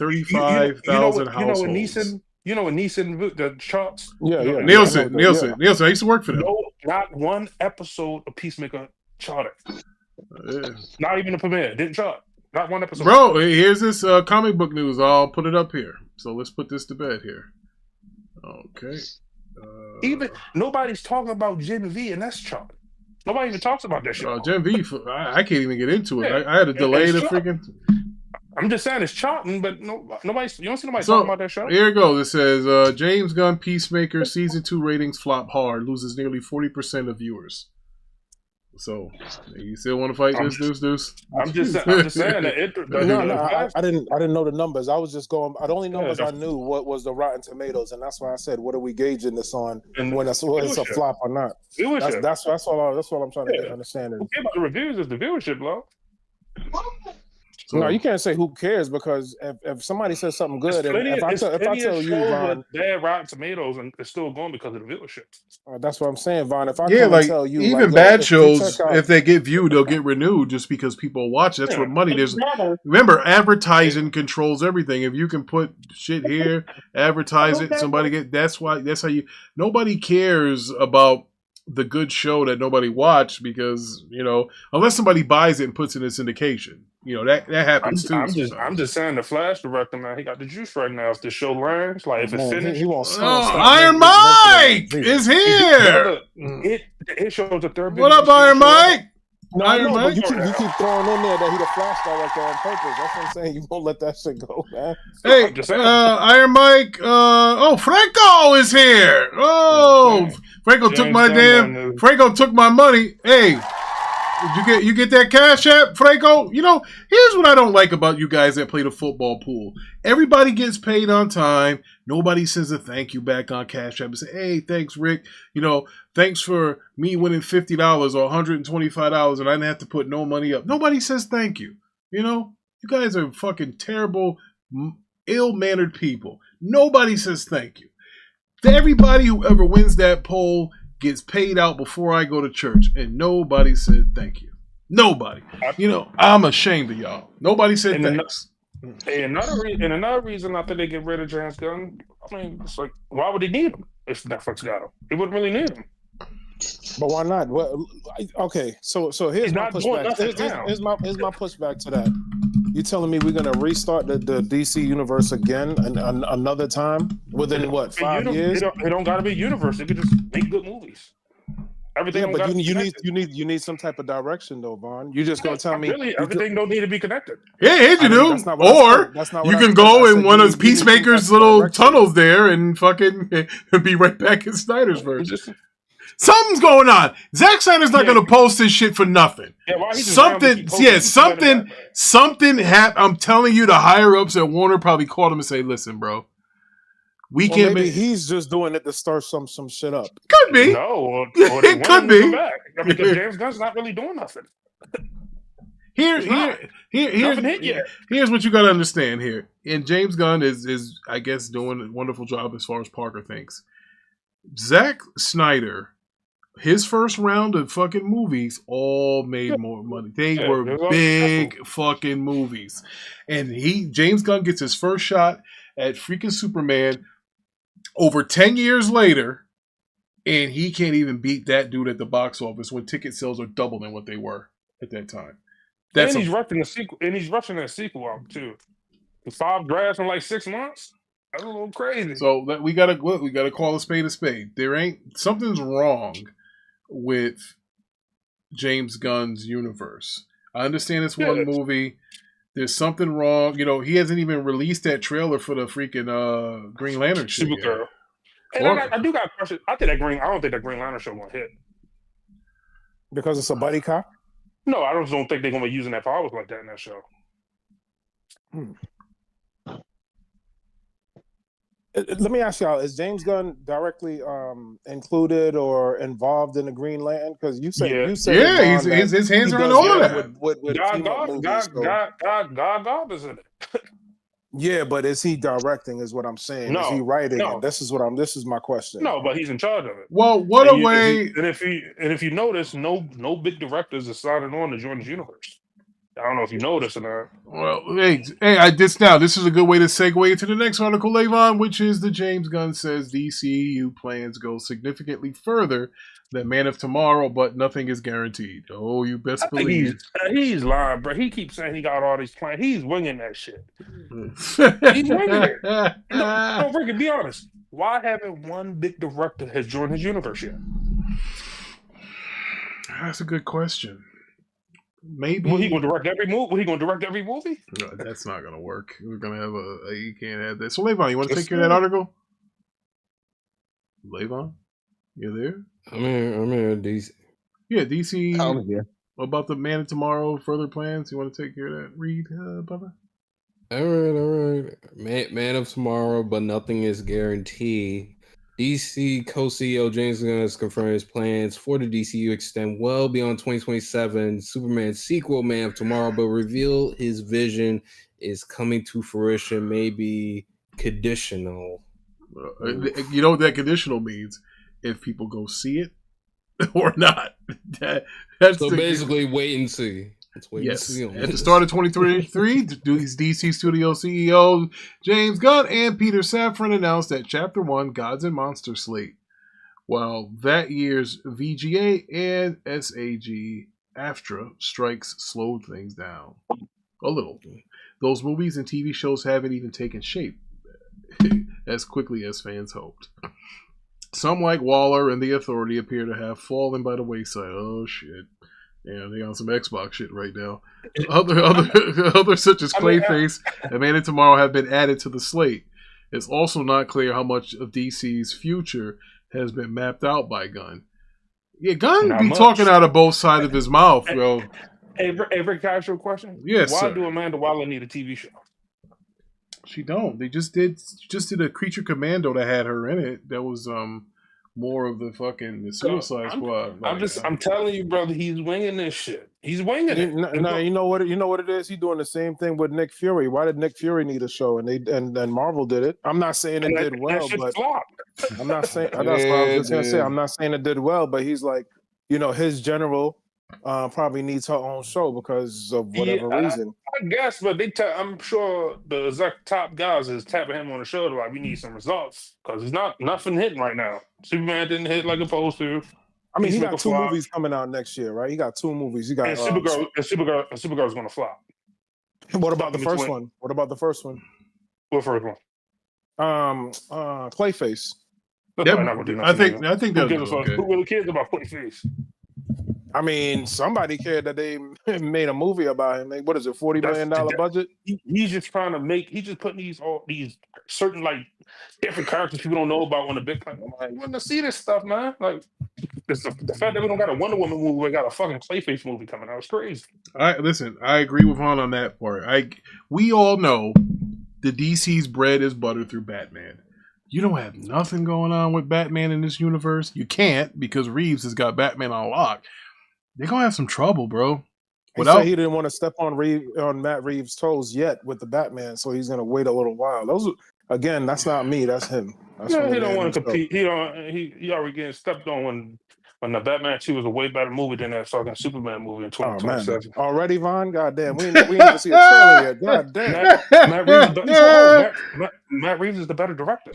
435,000 households. You know what Neeson the charts? Yeah, yeah. Nielsen. Yeah. I used to work for them. No, not one episode of Peacemaker charted. Yeah. Not even the premiere didn't chart. Not one episode. Bro, here's this comic book news. I'll put it up here. So let's put this to bed here. Okay. Even nobody's talking about Gen V, and that's chart. Nobody even talks about that shit. Gen V, I can't even get into it. Yeah. I had to delay the It's freaking. I'm just saying it's charting, but nobody's. You don't see nobody So talking about that show. here it goes. It says James Gunn Peacemaker season 2 ratings flop hard, loses nearly 40% of viewers. So you still want to fight this, Deuce? I'm just saying that I didn't know the numbers. I was just going. The only numbers I knew was the Rotten Tomatoes, and that's why I said, "What are we gauging this on? When it's a flop or not?" That's all I'm trying to get understand. Who cares about the reviews? Is the viewership low? So, No, you can't say who cares because if somebody says something good, if I tell you, Von, bad Rotten Tomatoes and it's still going because of the viewership. That's what I'm saying, Von. If I tell you, even bad shows, if they get viewed, they'll get renewed just because people watch. That's where money. Remember, advertising controls everything. If you can put shit here, advertise it, somebody get. That's how you. Nobody cares about the good show that nobody watched because unless somebody buys it and puts it in syndication. That happens too. I'm just saying the Flash director, man, he got the juice right now. If the show lands, like if it's finished, he won't Iron Mike is here. It shows the third. What up, Iron Mike? But you keep throwing in there that he the Flash director on purpose. That's what I'm saying. You won't let that shit go, man. Hey, Iron Mike. Franco is here. Franco took Franco took my money. Hey. You get that Cash App, Franco? Here's what I don't like about you guys that play the football pool. Everybody gets paid on time. Nobody sends a thank you back on Cash App and say, hey, thanks, Rick. Thanks for me winning $50 or $125 and I didn't have to put no money up. Nobody says thank you. You guys are fucking terrible, ill-mannered people. Nobody says thank you. Everybody who ever wins that poll gets paid out before I go to church, and nobody said thank you. Nobody. I'm ashamed of y'all. Nobody said thanks. Another reason I think they get rid of James Gunn, I mean, it's like, why would they need him if Netflix got him? They wouldn't really need him. But why not? Well, okay, so here's my pushback. Here's my pushback to that. You telling me we're gonna restart the DC universe again another time within what 5 years? It don't gotta be a universe. It could just make good movies. Everything. Yeah, but you need some type of direction though, Vaughn. You just gonna tell me everything don't need to be connected. Yeah, you do. Or you can go in one of Peacemaker's little tunnels there and fucking be right back in Snyder's version. Something's going on. Zack Snyder's not going to post this shit for nothing. Yeah, why something happened. I'm telling you, the higher ups at Warner probably called him and say, "Listen, bro, maybe he's just doing it to stir some shit up." Could be. No, or it could be. Because James Gunn's not really doing nothing. Here's what you got to understand here. And James Gunn is I guess doing a wonderful job as far as Parker thinks. Zack Snyder. His first round of fucking movies all made more money. They were big fucking movies. And James Gunn gets his first shot at freaking Superman over 10 years later, and he can't even beat that dude at the box office when ticket sales are double than what they were at that time. He's rushing the sequel, and he's rushing that sequel out too. The 5 drafts in like 6 months. That's a little crazy. So we gotta call a spade a spade. Something's wrong with James Gunn's universe. I understand it's one movie. There's something wrong. He hasn't even released that trailer for the freaking Green Lantern shit. Supergirl. And I do got a question. I don't think that Green Lantern show won't hit. Because it's a buddy cop? No, I just don't think they're gonna be using that powers like that in that show. Let me ask y'all: is James Gunn directly included or involved in the Green Lantern? Because you said his hands are in all that. God is in it. Yeah, but is he directing? Is what I'm saying. No, is he writing? no. This is my question. No, but he's in charge of it. Well, what a way! And if you notice, no big directors are signing on to join his universe. I don't know if you noticed or not. Well, hey, this is a good way to segue into the next article, Levon, which is the James Gunn says DCU plans go significantly further than Man of Tomorrow, but nothing is guaranteed. Oh, you best believe. He's lying, bro. He keeps saying he got all these plans. He's winging that shit. He's winging it. No, Ricky, be honest. Why haven't one big director has joined his universe yet? That's a good question. Maybe. Will he going to direct every movie? Will he going to direct every movie? No, that's not going to work. We're going to have you can't have that. So, Levon, you want to take care of that article? Levon? You there? I'm here, DC. Yeah, DC. Oh, yeah. About the Man of Tomorrow, further plans? You want to take care of that? Read, Bubba? All right. Man of Tomorrow, but nothing is guaranteed. DC co-CEO James Gunn has confirmed his plans for the DCU extend well beyond 2027 Superman sequel, Man of Tomorrow, but revealed his vision is coming to fruition, maybe conditional. You know what that conditional means? If people go see it or not. That's so basically, wait and see. Yes. At the start of 2023, DC Studio CEO James Gunn and Peter Safran announced that Chapter 1 Gods and Monsters slate, while that year's VGA and SAG AFTRA strikes slowed things down a little. Those movies and TV shows haven't even taken shape as quickly as fans hoped. Some, like Waller and The Authority, appear to have fallen by the wayside. Oh, shit. Yeah, they on some Xbox shit right now. Others such as Clayface and Man of Tomorrow have been added to the slate. It's also not clear how much of DC's future has been mapped out by Gunn. Yeah, Gunn be talking out of both sides of his mouth, bro. Hey, Rick, can I ask you a question? Yes, Why sir. do Amanda Waller need a TV show? She don't. They just did a Creature Commando that had her in it. That was more of the Suicide Squad. I'm telling you, brother, he's winging this shit. He's winging it. No, you know what it is. He's doing the same thing with Nick Fury. Why did Nick Fury need a show? And Marvel did it. I'm not saying it did well, but I'm not saying that's what I was just gonna say. I'm not saying it did well, but he's like, his general probably needs her own show because of whatever reason. I guess, but I'm sure the top guys is tapping him on the shoulder like, we need some results because it's nothing hitting right now. Superman didn't hit like it's supposed to. I mean, he got 2 movies coming out next year, right? He got 2 movies. He got and Supergirl's gonna flop. What about the first one? What about the first one? What first one? Clayface. I think that's okay. Who really cares about Clayface? I mean, somebody cared that they made a movie about him. Like, what is it, $40 million budget? He's just trying to he's just putting these certain like different characters people don't know about on the big time. I'm like, want to see this stuff, man. Like, the fact that we don't got a Wonder Woman movie, we got a fucking Clayface movie coming out. It's crazy. Listen, I agree with Han on that part. We all know the DC's bread is butter through Batman. You don't have nothing going on with Batman in this universe. You can't because Reeves has got Batman on lock. They're gonna have some trouble, bro. He said he didn't want to step on Matt Reeves' toes yet with the Batman, so he's gonna wait a little while. That's not me. That's him. He don't want to compete. He already getting stepped on when the Batman 2 was a way better movie than that fucking Superman movie in 2027. Already, Von? Goddamn, we didn't even see a trailer yet. Goddamn. Matt Reeves is the better director.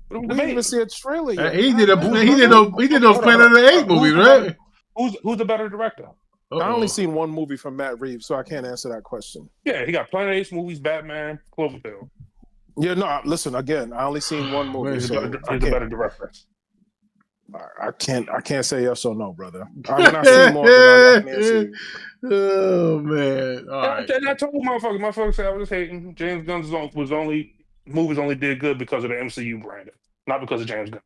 We didn't even see a trailer yet. He did those Planet of the Apes movies, right? Who's the better director? I only seen one movie from Matt Reeves, so I can't answer that question. Yeah, he got Planet of the Apes movies, Batman, Cloverfield. Yeah, no, listen, again, I only seen one movie. He's the better director. I can't say yes or no, brother. When I see more, I can answer you. Oh man! All right. I told motherfuckers said I was hating. James Gunn's movies only did good because of the MCU branding, not because of James Gunn.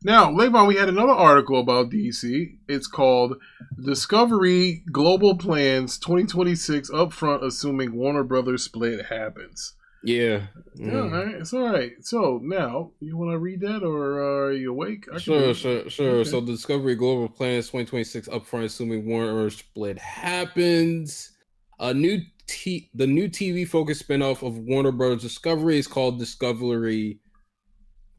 Now, later on, we had another article about DC. It's called Discovery Global Plans 2026 Upfront Assuming Warner Brothers Split Happens. Yeah. All right. It's all right. So, now, you want to read that or are you awake? Sure. Okay. So, Discovery Global Plans 2026 Upfront Assuming Warner Split Happens. The new TV-focused spinoff of Warner Brothers Discovery is called Discovery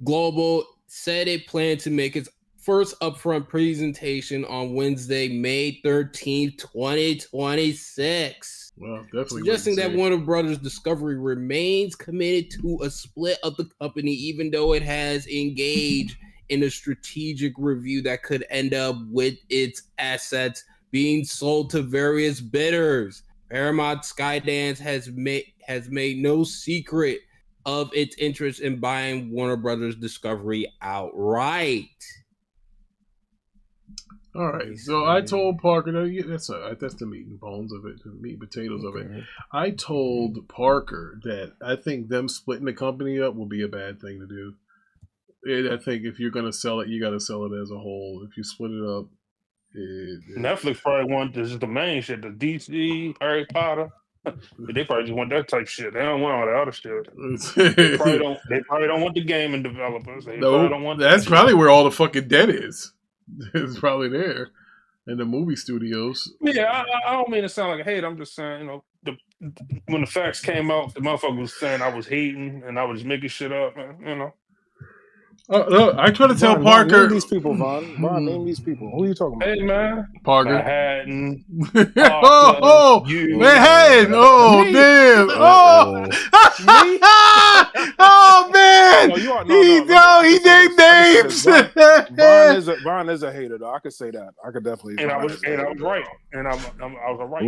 Global. Said it planned to make its first upfront presentation on Wednesday, May 13th, 2026. Well, definitely suggesting that Warner Brothers Discovery remains committed to a split of the company, even though it has engaged in a strategic review that could end up with its assets being sold to various bidders. Paramount Skydance has made no secret of its interest in buying Warner Brothers Discovery outright. All right, so I told Parker that's the meat and bones of it, the meat and potatoes of it. I told Parker that I think them splitting the company up will be a bad thing to do. I think if you're gonna sell it, you got to sell it as a whole. If you split it up, Netflix probably want this is the main shit, the DC, Harry Potter. They probably just want that type shit. They don't want all the other shit. They probably don't want the gaming developers. That's probably where all the fucking debt is. It's probably there in the movie studios. Yeah, I don't mean to sound like a hate. I'm just saying, when the facts came out, the motherfucker was saying I was hating and I was making shit up. I try to tell Parker. Name these people, Von. Name these people. Who are you talking about? Hey, man. Parker. Manhattan. Manhattan. Oh, damn. Oh, man. He named names. Von is a hater, though. I could say that. I could definitely. And I was right. And I was right.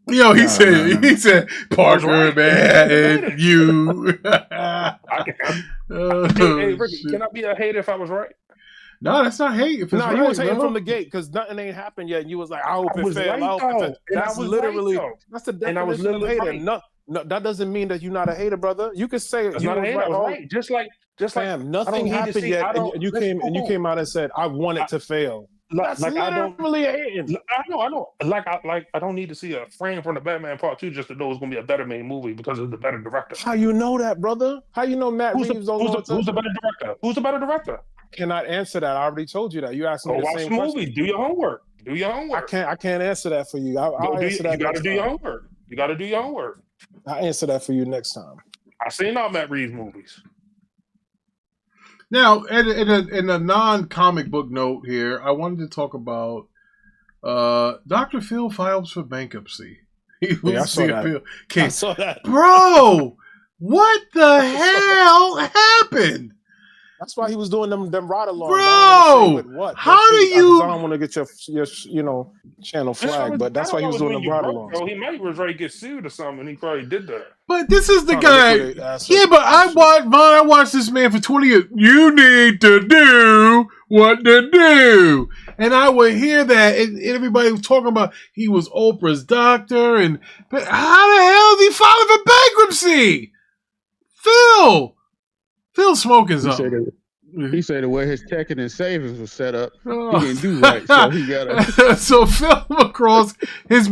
Yo, he said, Parker, man, you. Hey, Ricky, can I be a hater if I was right? No, that's not hate. If it's you was hating from the gate because nothing ain't happened yet. And you was like, I hope it fails. That's literally that's the definition of hater. No, that doesn't mean that you're not a hater, brother. You could say you was right. Just like nothing happened yet, and you came out and said, I want it to fail. That's like I don't. literally hating. I know. I don't need to see a frame from the Batman Part 2 just to know it's gonna be a better made movie because it's the better director. How you know that, brother? How you know Matt Reeves don't know who's the better director? Who's the better director? Cannot answer that. I already told you that. You asked me Go the watch same the question. movie. Do your homework. Do your homework. I can't answer that for you. I'll answer that. You got to next do your time. homework. You got to do your homework. I'll answer that for you next time. I've seen all Matt Reeves movies. Now, in a non-comic book note here, I wanted to talk about Dr. Phil files for bankruptcy. I saw that. I saw that. Bro, what the hell happened? That's why he was doing them ride-alongs. Bro, how do you? I don't want to get your channel flagged, but that's why he was doing them ride-alongs. He might was ready to get sued or something, and he probably did that. But this is the guy. Yeah, but I watched this man for 20 years. You need to do what to do. And I would hear that, and everybody was talking about he was Oprah's doctor, but how the hell is he filing for bankruptcy? Phil smoking something. He said the way his checking and savings was set up, he didn't do right, so he got a... So Phil McGraw's his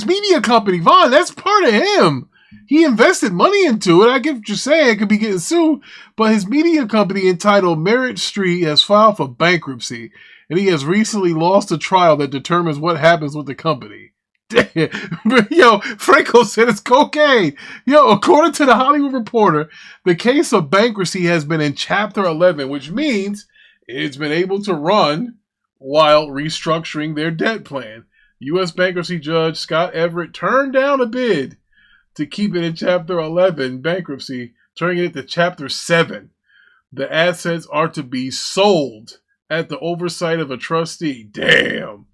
media company, Vaughn, that's part of him. He invested money into it. I get what you're saying. It could be getting sued, but his media company entitled Merritt Street has filed for bankruptcy, and he has recently lost a trial that determines what happens with the company. Yo, Franco said it's cocaine. Yo, according to the Hollywood Reporter, the case of bankruptcy has been in Chapter 11, which means it's been able to run while restructuring their debt plan. U.S. bankruptcy judge Scott Everett turned down a bid to keep it in Chapter 11 bankruptcy, turning it to Chapter 7. The assets are to be sold at the oversight of a trustee. Damn.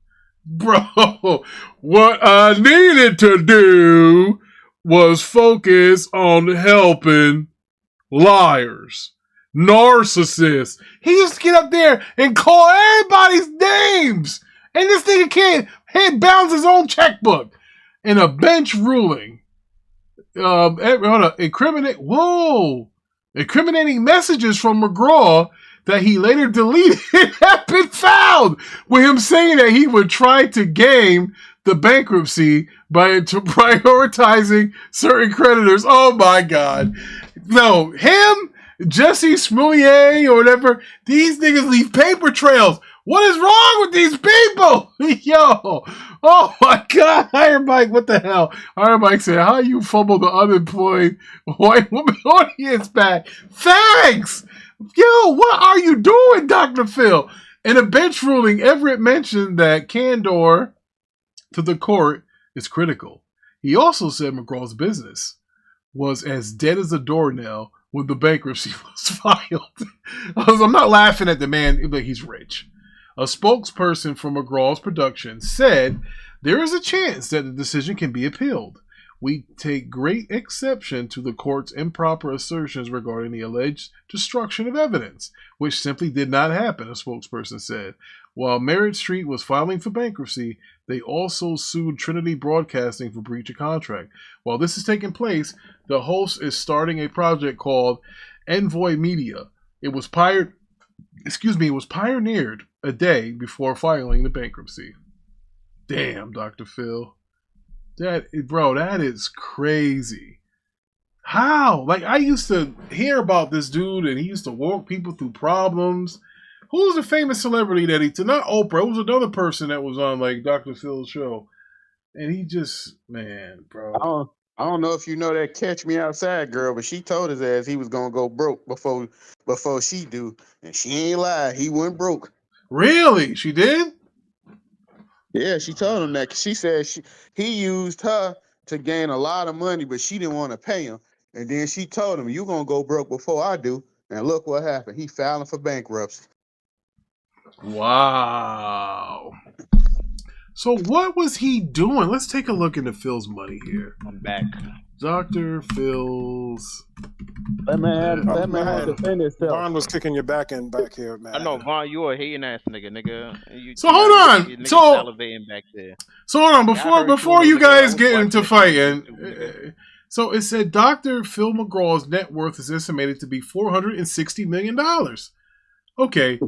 Bro, what I needed to do was focus on helping liars, narcissists. He used to get up there and call everybody's names. And this nigga can't balance his own checkbook. In a bench ruling, incriminating messages from McGraw that he later deleted have been found, with him saying that he would try to game the bankruptcy by prioritizing certain creditors. Oh my God. No, him, Jesse Smollett or whatever, these niggas leave paper trails. What is wrong with these people? Yo, oh my God, Iron Mike, what the hell? Iron Mike said, how you fumble the unemployed white woman audience back? Thanks! Yo, what are you doing, Dr. Phil? In a bench ruling, Everett mentioned that candor to the court is critical. He also said McGraw's business was as dead as a doornail when the bankruptcy was filed. I'm not laughing at the man, but he's rich. A spokesperson for McGraw's production said there is a chance that the decision can be appealed. We take great exception to the court's improper assertions regarding the alleged destruction of evidence, which simply did not happen, a spokesperson said. While Merritt Street was filing for bankruptcy, they also sued Trinity Broadcasting for breach of contract. While this is taking place, the host is starting a project called Envoy Media. It was pioneered a day before filing the bankruptcy. Damn, Dr. Phil. That is crazy. How? Like, I used to hear about this dude, and he used to walk people through problems. Who was a famous celebrity that not Oprah, it was another person that was on, like, Dr. Phil's show. And he just, man, bro. I don't know if you know that Catch Me Outside girl, but she told his ass he was going to go broke before she do. And she ain't lied. He went broke. Really? She did? Yeah, she told him that. 'Cause she said he used her to gain a lot of money, but she didn't want to pay him. And then she told him, "You gonna go broke before I do." And look what happened. He filing for bankruptcy. Wow. So what was he doing? Let's take a look into Phil's money here. I'm back. Dr. Phil's. That man had to defend himself. Vaughn was kicking your back end back here, man. I know, Vaughn, you a hating ass nigga. So hold on. Salivating back there. So hold on. Before you guys get into fighting, so it said Dr. Phil McGraw's net worth is estimated to be $460 million. Okay.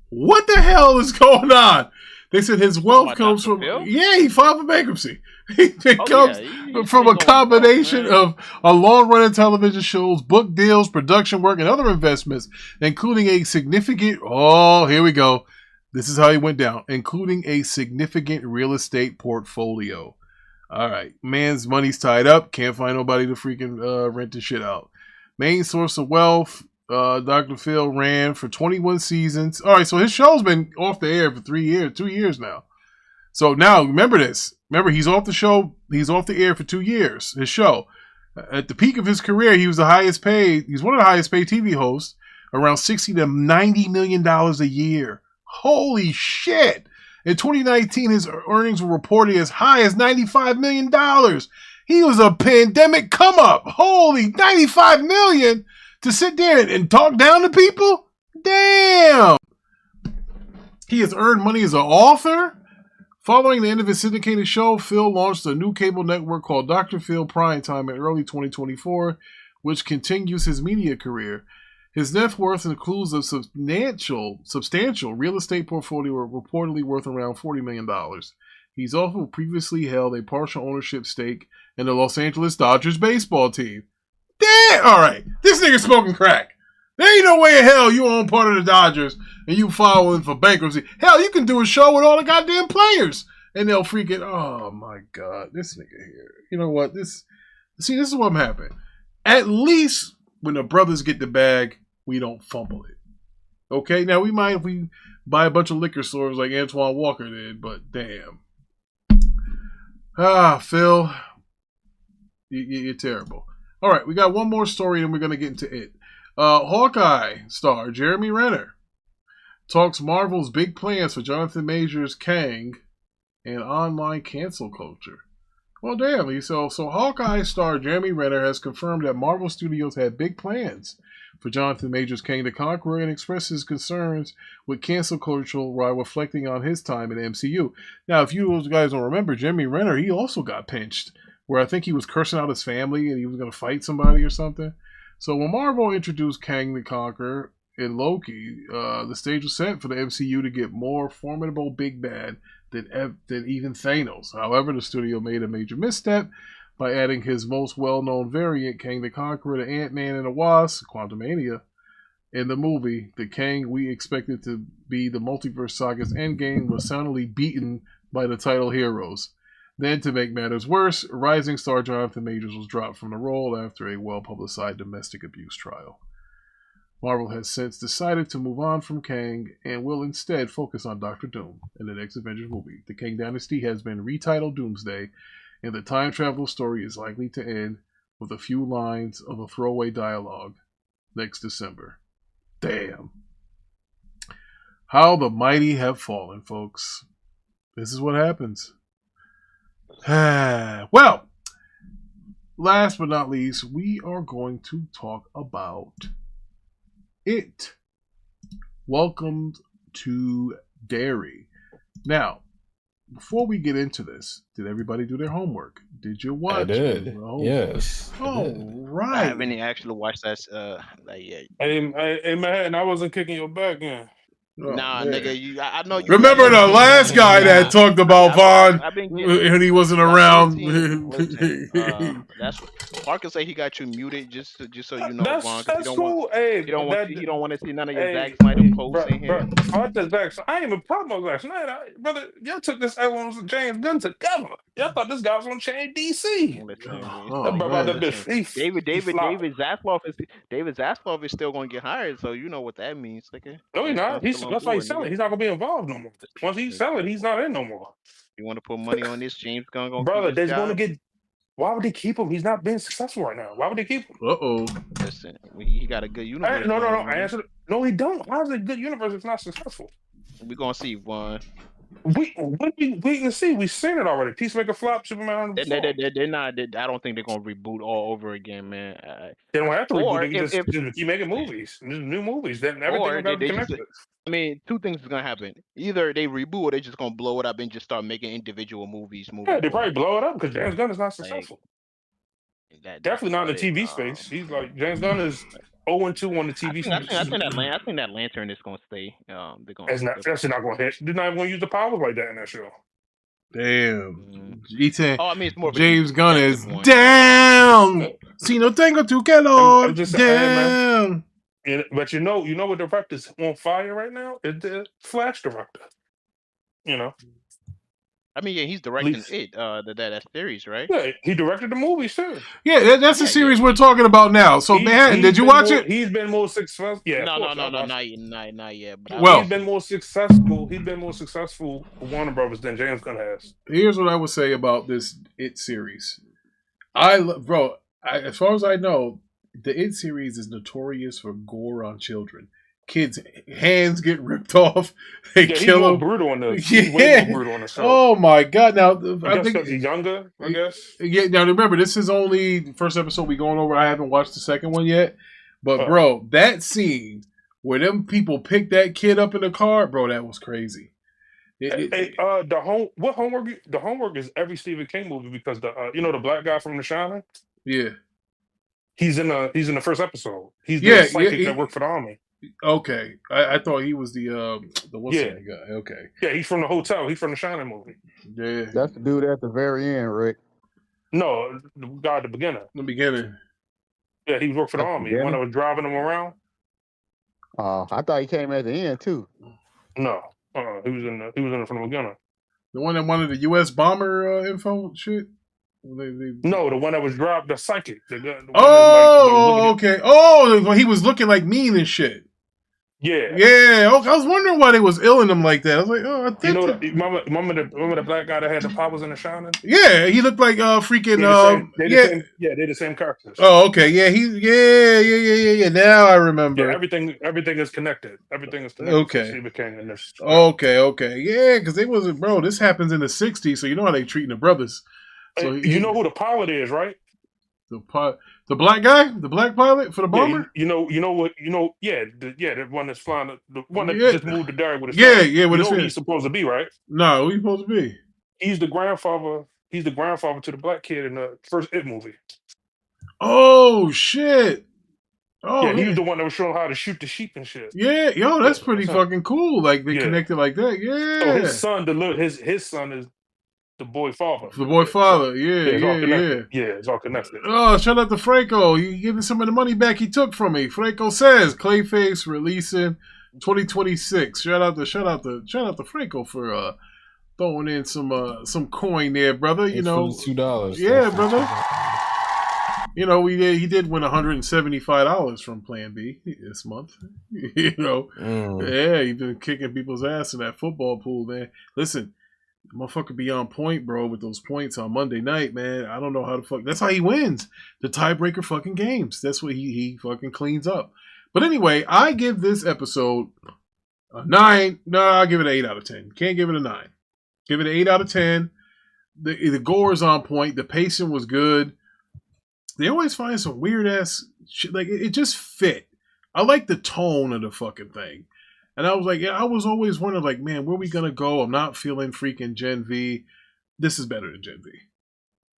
What the hell is going on? They said his wealth about comes Dr. from. Phil? Yeah, he filed for bankruptcy. It Oh, comes yeah, he's from a still going broke, combination man. of a long-running television shows, book deals, production work, and other investments, including a significant. Oh, here we go. This is how he went down, including a significant real estate portfolio. All right, man's money's tied up. Can't find nobody to freaking rent the shit out. Main source of wealth. Dr. Phil ran for 21 seasons. All right, so his show's been off the air for 2 years now. So now remember this. Remember, he's off the show. He's off the air for 2 years. His show. At the peak of his career, he was the highest paid. He's one of the highest paid TV hosts, around $60 to $90 million a year. Holy shit! In 2019, his earnings were reported as high as $95 million. He was a pandemic come up. Holy $95 million to sit there and talk down to people? Damn! He has earned money as an author. Following the end of his syndicated show, Phil launched a new cable network called Dr. Phil Primetime in early 2024, which continues his media career. His net worth includes a substantial real estate portfolio reportedly worth around $40 million. He's also previously held a partial ownership stake in the Los Angeles Dodgers baseball team. Damn! All right, this nigga smoking crack. There ain't no way in hell you own part of the Dodgers and you filing for bankruptcy. Hell, you can do a show with all the goddamn players and they'll freaking, oh my God, this nigga here. You know what? This is what happened. At least when the brothers get the bag, we don't fumble it. Okay? Now, we might if we buy a bunch of liquor stores like Antoine Walker did, but damn. Phil, you're terrible. All right, we got one more story and we're going to get into it. Hawkeye star Jeremy Renner talks Marvel's big plans for Jonathan Majors' Kang and online cancel culture. Well, damn. So Hawkeye star Jeremy Renner has confirmed that Marvel Studios had big plans for Jonathan Majors' Kang the Conqueror and expressed his concerns with cancel culture while reflecting on his time in the MCU. Now, if you guys don't remember, Jeremy Renner, he also got pinched, where I think he was cursing out his family and he was going to fight somebody or something. So when Marvel introduced Kang the Conqueror in Loki, the stage was set for the MCU to get more formidable big bad than even Thanos. However, the studio made a major misstep by adding his most well-known variant, Kang the Conqueror, to Ant-Man and the Wasp, Quantumania, in the movie. The Kang we expected to be the Multiverse Saga's endgame was soundly beaten by the title heroes. Then, to make matters worse, rising star Jonathan Majors was dropped from the role after a well-publicized domestic abuse trial. Marvel has since decided to move on from Kang and will instead focus on Doctor Doom in the next Avengers movie. The Kang Dynasty has been retitled Doomsday, and the time travel story is likely to end with a few lines of a throwaway dialogue next December. Damn. How the mighty have fallen, folks. This is what happens. Well, last but not least, we are going to talk about It. Welcome to Derry. Now, before we get into this, did everybody do their homework? Did you watch? I did. Yes. All right. I haven't actually watched that yet. Hey, man, I wasn't kicking your back in. Oh, nah, man. nigga, I know you. Remember the last guy that talked about Vaughn I've been getting, when he wasn't around? listen, that's what Parker say. He got you muted just so you know, Vaughn. That's cool. Hey, he don't want to see none of your Zack Snyder posts in here. I ain't even problem with Zack Snyder, brother. Y'all took this L with James Gunn together. Y'all thought this guy was gonna change DC. David Zaslav is still gonna get hired, so you know what that means, nigga. No, he's not. That's why he's selling. He's not gonna be involved no more. Once he's selling, he's not in no more. You want to put money on this? James Gunn gonna brother. keep They're job? gonna get. Why would they keep him? He's not being successful right now. Why would they keep him? Listen, he got a good universe. No. I answered. No, he don't. How's it a good universe if it's not successful? We're gonna see, Vaughn. We waiting to see. We've seen it already. Peacemaker flop, Superman. They're not. I don't think they're gonna reboot all over again, man. They don't have to reboot. They just keep making movies, new movies. Then everything got connected. I mean, two things is gonna happen. Either they reboot or they're just gonna blow it up and just start making individual movies. Yeah, they probably blow it up because James Gunn is not successful. Definitely not in the TV space. He's like James Gunn is 0-2 on the I TV think season. I think that lantern is gonna stay. That's not going to hit. They're not going to use the powers like that in that show. Damn. Ethan, Oh, I mean, it's more of a James Gunn is defensive one. down. Si no tengo tu calor. I'm just saying, man. Damn. But you know what director's on fire right now? It's the Flash director. You know, I mean, yeah, he's directing least- it. That series, right? yeah, he directed the movies too. Yeah, that's the Yeah, series we're talking about now. So, Manhattan, did you watch it? He's been more successful. Yeah, No, of course, not yet. But Well- he's been more successful. He's been more successful for Warner Brothers than James Gunn has. Here's what I would say about this It series. As far as I know, the It series is notorious for gore on children. Kids' hands get ripped off. They Yeah, he's kill more them. brutal on this. Yeah. He's way more brutal on the show. Oh my god! Now I guess because he's younger. I guess. Yeah. Now remember, this is only the first episode we going over. I haven't watched the second one yet. But bro, that scene where them people picked that kid up in the car, bro, that was crazy. The homework is every Stephen King movie because the black guy from The Shining. Yeah. He's in the first episode. He's the psychic that worked for the army. Okay, I thought he was the what's that guy? Okay, yeah, he's from the hotel. He's from the Shining movie. Yeah, that's the dude at the very end, Rick. No, the guy at the beginning. The beginning. Yeah, he worked for the army. When I was driving him around. I thought he came at the end too. No, he was in it from the beginning. The one that wanted the U.S. bomber info shit. No, the one that was dropped, the psychic. Okay. Oh, he was looking like mean and shit. Yeah. Yeah. Okay. I was wondering why they was illing him like that. I was like, oh, I think remember the black guy that had the powers in The Shining? Yeah, he looked like freaking. They're the same characters. Oh, okay. Yeah, yeah. Now I remember. Yeah, everything is connected. Everything is connected. Okay. Stephen King and this. Okay. Yeah, because they wasn't, bro. This happens in the '60s, so you know how they treating the brothers. So you know who the pilot is, right? The black guy, the black pilot for the bomber. Yeah, the one that's flying, the one that just moved to Derry with his son. Yeah. With who he's supposed to be, right? No, who he supposed to be? He's the grandfather. He's the grandfather to the black kid in the first It movie. Oh shit! Oh, yeah, he was the one that was showing how to shoot the sheep and shit. Yeah, that's pretty fucking cool. Like they connected like that. Yeah. So his son, his son is the boy father. The boy father, yeah. Yeah, it's all connected. Oh, shout out to Franco. He giving some of the money back he took from me. Franco says Clayface releasing 2026. Shout out to Franco for throwing in some coin there, brother. You know, $2. Yeah, brother. You know, he did win $175 from Plan B this month. You know, yeah, he's been kicking people's ass in that football pool, man. Listen. Motherfucker be on point, bro, with those points on Monday night, man. I don't know how the fuck. That's how he wins the tiebreaker fucking games. That's what he fucking cleans up. But anyway, I give this episode a 9. No, I'll give it an 8 out of 10. Can't give it a 9. Give it an 8 out of 10. The gore is on point. The pacing was good. They always find some weird ass shit. Like it just fit. I like the tone of the fucking thing. And I was like, I was always wondering, like, man, where we gonna go? I'm not feeling freaking Gen V. This is better than Gen V,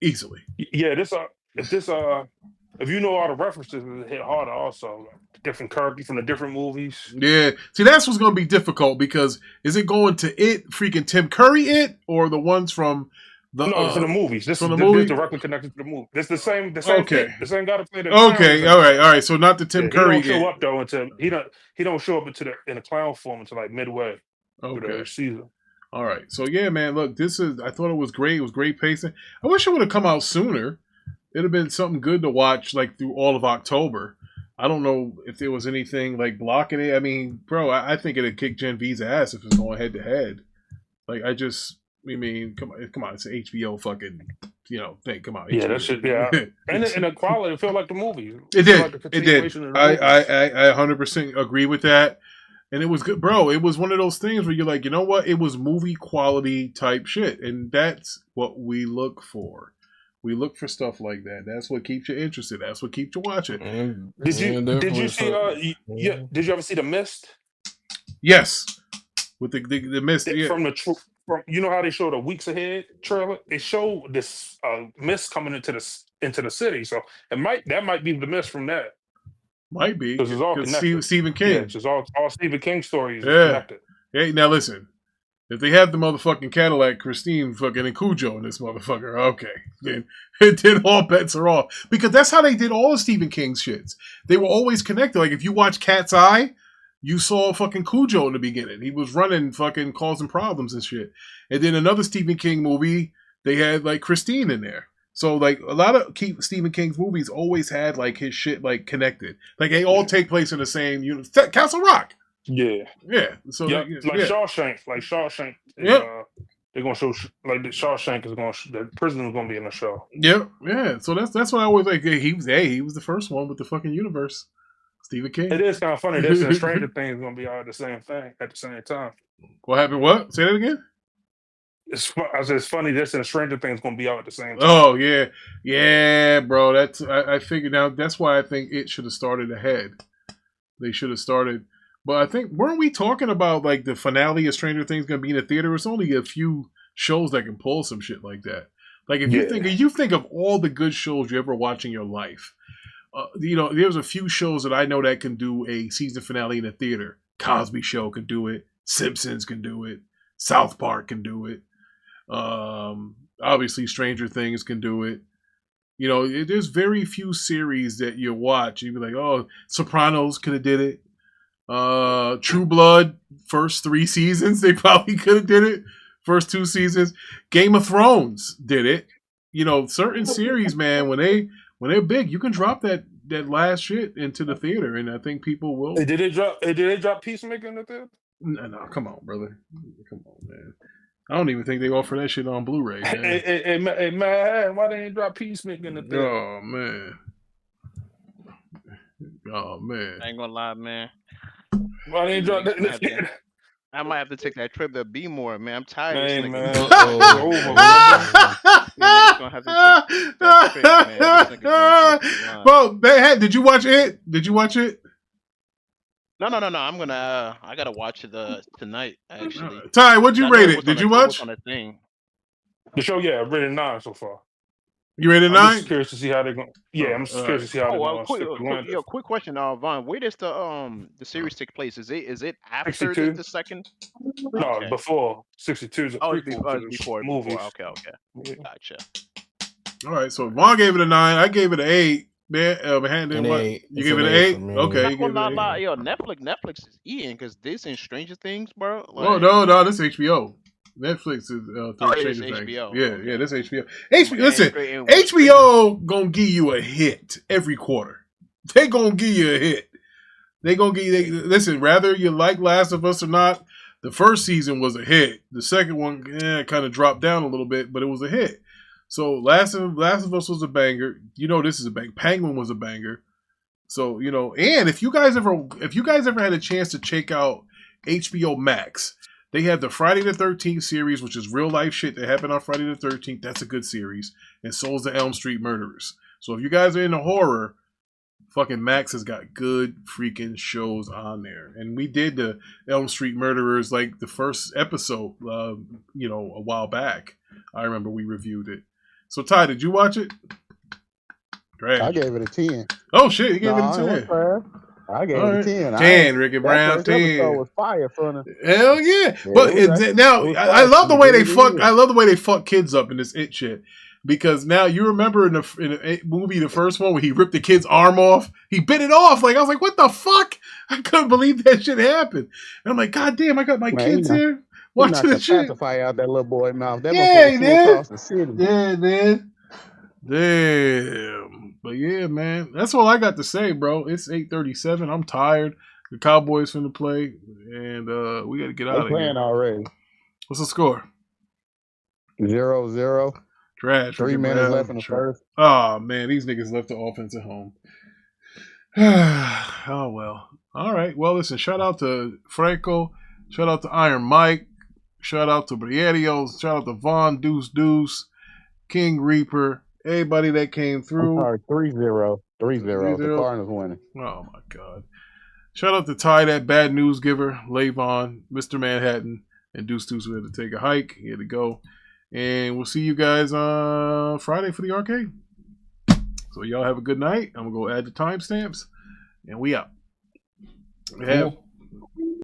easily. Yeah, if you know all the references, it hit harder. Also, like, different characters from the different movies. Yeah, see, that's what's gonna be difficult because is it going to freaking Tim Curry or the ones from the? No, for the movies. This is directly connected to the movie. It's the same. Okay. The same guy to play the. Okay, all right. So not the Tim Curry. He don't show up though until he don't show up in a clown form until like midway. Okay. The season. All right. So yeah, man. Look, I thought it was great. It was great pacing. I wish it would have come out sooner. It'd have been something good to watch like through all of October. I don't know if there was anything like blocking it. I mean, bro, I think it'd kick Gen V's ass if it's going head to head. Like come on, it's an HBO fucking, thing. Come on. Yeah, HBO. that shit, yeah. and the quality, it felt like the movie. It did. Like It did. I 100% agree with that. And it was good, bro. It was one of those things where you're like, you know what? It was movie quality type shit. And that's what we look for. We look for stuff like that. That's what keeps you interested. That's what keeps you watching. Did you see? Did you ever see The Mist? Yes, with the mist. Yeah. From you know how they showed a weeks ahead trailer? It showed this mist coming into the city. So that might be the mist from that. Might be because it's all connected. Stephen King. Yeah, it's just all Stephen King stories is Yeah. connected. Hey, now listen. If they have the motherfucking Cadillac, Christine, fucking, and Cujo in this motherfucker, okay. Then all bets are off. Because that's how they did all of Stephen King's shits. They were always connected. Like, if you watch Cat's Eye, you saw fucking Cujo in the beginning. He was running, fucking causing problems and shit. And then another Stephen King movie, they had, like, Christine in there. So, like, a lot of Stephen King's movies always had, like, his shit, like, connected. Like, they all take place in the same unit. Castle Rock. Yeah. Yeah. So, like Shawshank. Like Shawshank. They're gonna show like the Shawshank is gonna the prison is gonna be in the show. Yep. Yeah. So that's what I always like. He was the first one with the fucking universe. Stephen King. It is kind of funny. This and Stranger Things gonna be all the same thing at the same time. What happened? What? Say that again. I said it's funny. This and Stranger Things gonna be out at the same time. Oh yeah, bro. That's I figured out. That's why I think it should have started ahead. They should have started. But I think, weren't we talking about, like, the finale of Stranger Things going to be in the theater? It's only a few shows that can pull some shit like that. Like, if you think of all the good shows you ever watch in your life, there's a few shows that I know that can do a season finale in a theater. Cosby Show can do it. Simpsons can do it. South Park can do it. Obviously, Stranger Things can do it. There's very few series that you watch. You'd be like, oh, Sopranos could have did it. True Blood, first 3 seasons, they probably could have did it. First 2 seasons. Game of Thrones did it. Certain series, man, when they're big, you can drop that last shit into the theater, and I think people will. Did they drop Peacemaker in the theater? No, come on, brother. Come on, man. I don't even think they offer that shit on Blu-ray, man. Hey, man, why they ain't drop Peacemaker in the theater? Oh, man. I ain't gonna lie, man. Why they ain't drop that? I might have to take that trip to be more, man. I'm tired of this man. Well, did you watch it? No. I gotta watch it tonight. Actually, Ty, what'd you rate it? Did you watch? On a thing. The show, yeah, I rated 9 so far. You rated 9? I'm just curious to see how they're going. Yeah, I'm just curious to see how they're going. Quick question, Vaughn. Where does the series take place? Is it after 62? the second? No, Okay. before 62 is a prequel before movies. Okay. Gotcha. All right, so Vaughn gave it a 9. I gave it an 8. Man, you gave it an 8? Okay. I'm not lie. Yo, Netflix is eating because this and Stranger Things, bro. Like, no, this is HBO. Netflix is HBO. Yeah, this is HBO. Listen, HBO gonna give you a hit every quarter. They gonna give you a hit. Listen, whether you like Last of Us or not, the first season was a hit. The second one kind of dropped down a little bit, but it was a hit. So Last of Us was a banger. This is a bang. Penguin was a banger. So and if you guys ever had a chance to check out HBO Max, they have the Friday the 13th series, which is real life shit that happened on Friday the 13th. That's a good series. And so is the Elm Street Murderers. So if you guys are into horror, fucking Max has got good freaking shows on there. And we did the Elm Street Murderers, like the first episode, a while back. I remember we reviewed it. So Ty, did you watch it? Great. I gave it a 10. Oh shit, you gave it a 10. I gave it a 10. 10, Ricky Brown, 10. Was fire for Hell yeah. But I love the way they fuck. I love the way they fuck kids up in this It shit. Because now you remember in the movie, the first one, where he ripped the kid's arm off. He bit it off. Like, I was like, what the fuck? I couldn't believe that shit happened. And I'm like, God damn, I got my kids here watching this shit. Pacify out that little boy's mouth. That man. The city. Yeah, man. Damn. But yeah, man, that's all I got to say, bro. It's 8:37. I'm tired. The Cowboys finna play, and we got to get out of here. Playing already. What's the score? 0-0. Trash. 3 minutes left in the first. Oh man, these niggas left the offense at home. Oh well. All right. Well, listen. Shout out to Franco. Shout out to Iron Mike. Shout out to Brierios. Shout out to Vaughn Deuce, King Reaper. Everybody that came through. 3-0. 3-0. The Cardinals winning. Oh, my God. Shout out to Ty, that bad news giver, Lavon, Mr. Manhattan, and Deuce who had to take a hike. He had to go. And we'll see you guys on Friday for the arcade. So y'all have a good night. I'm going to go add the timestamps. And we out. We have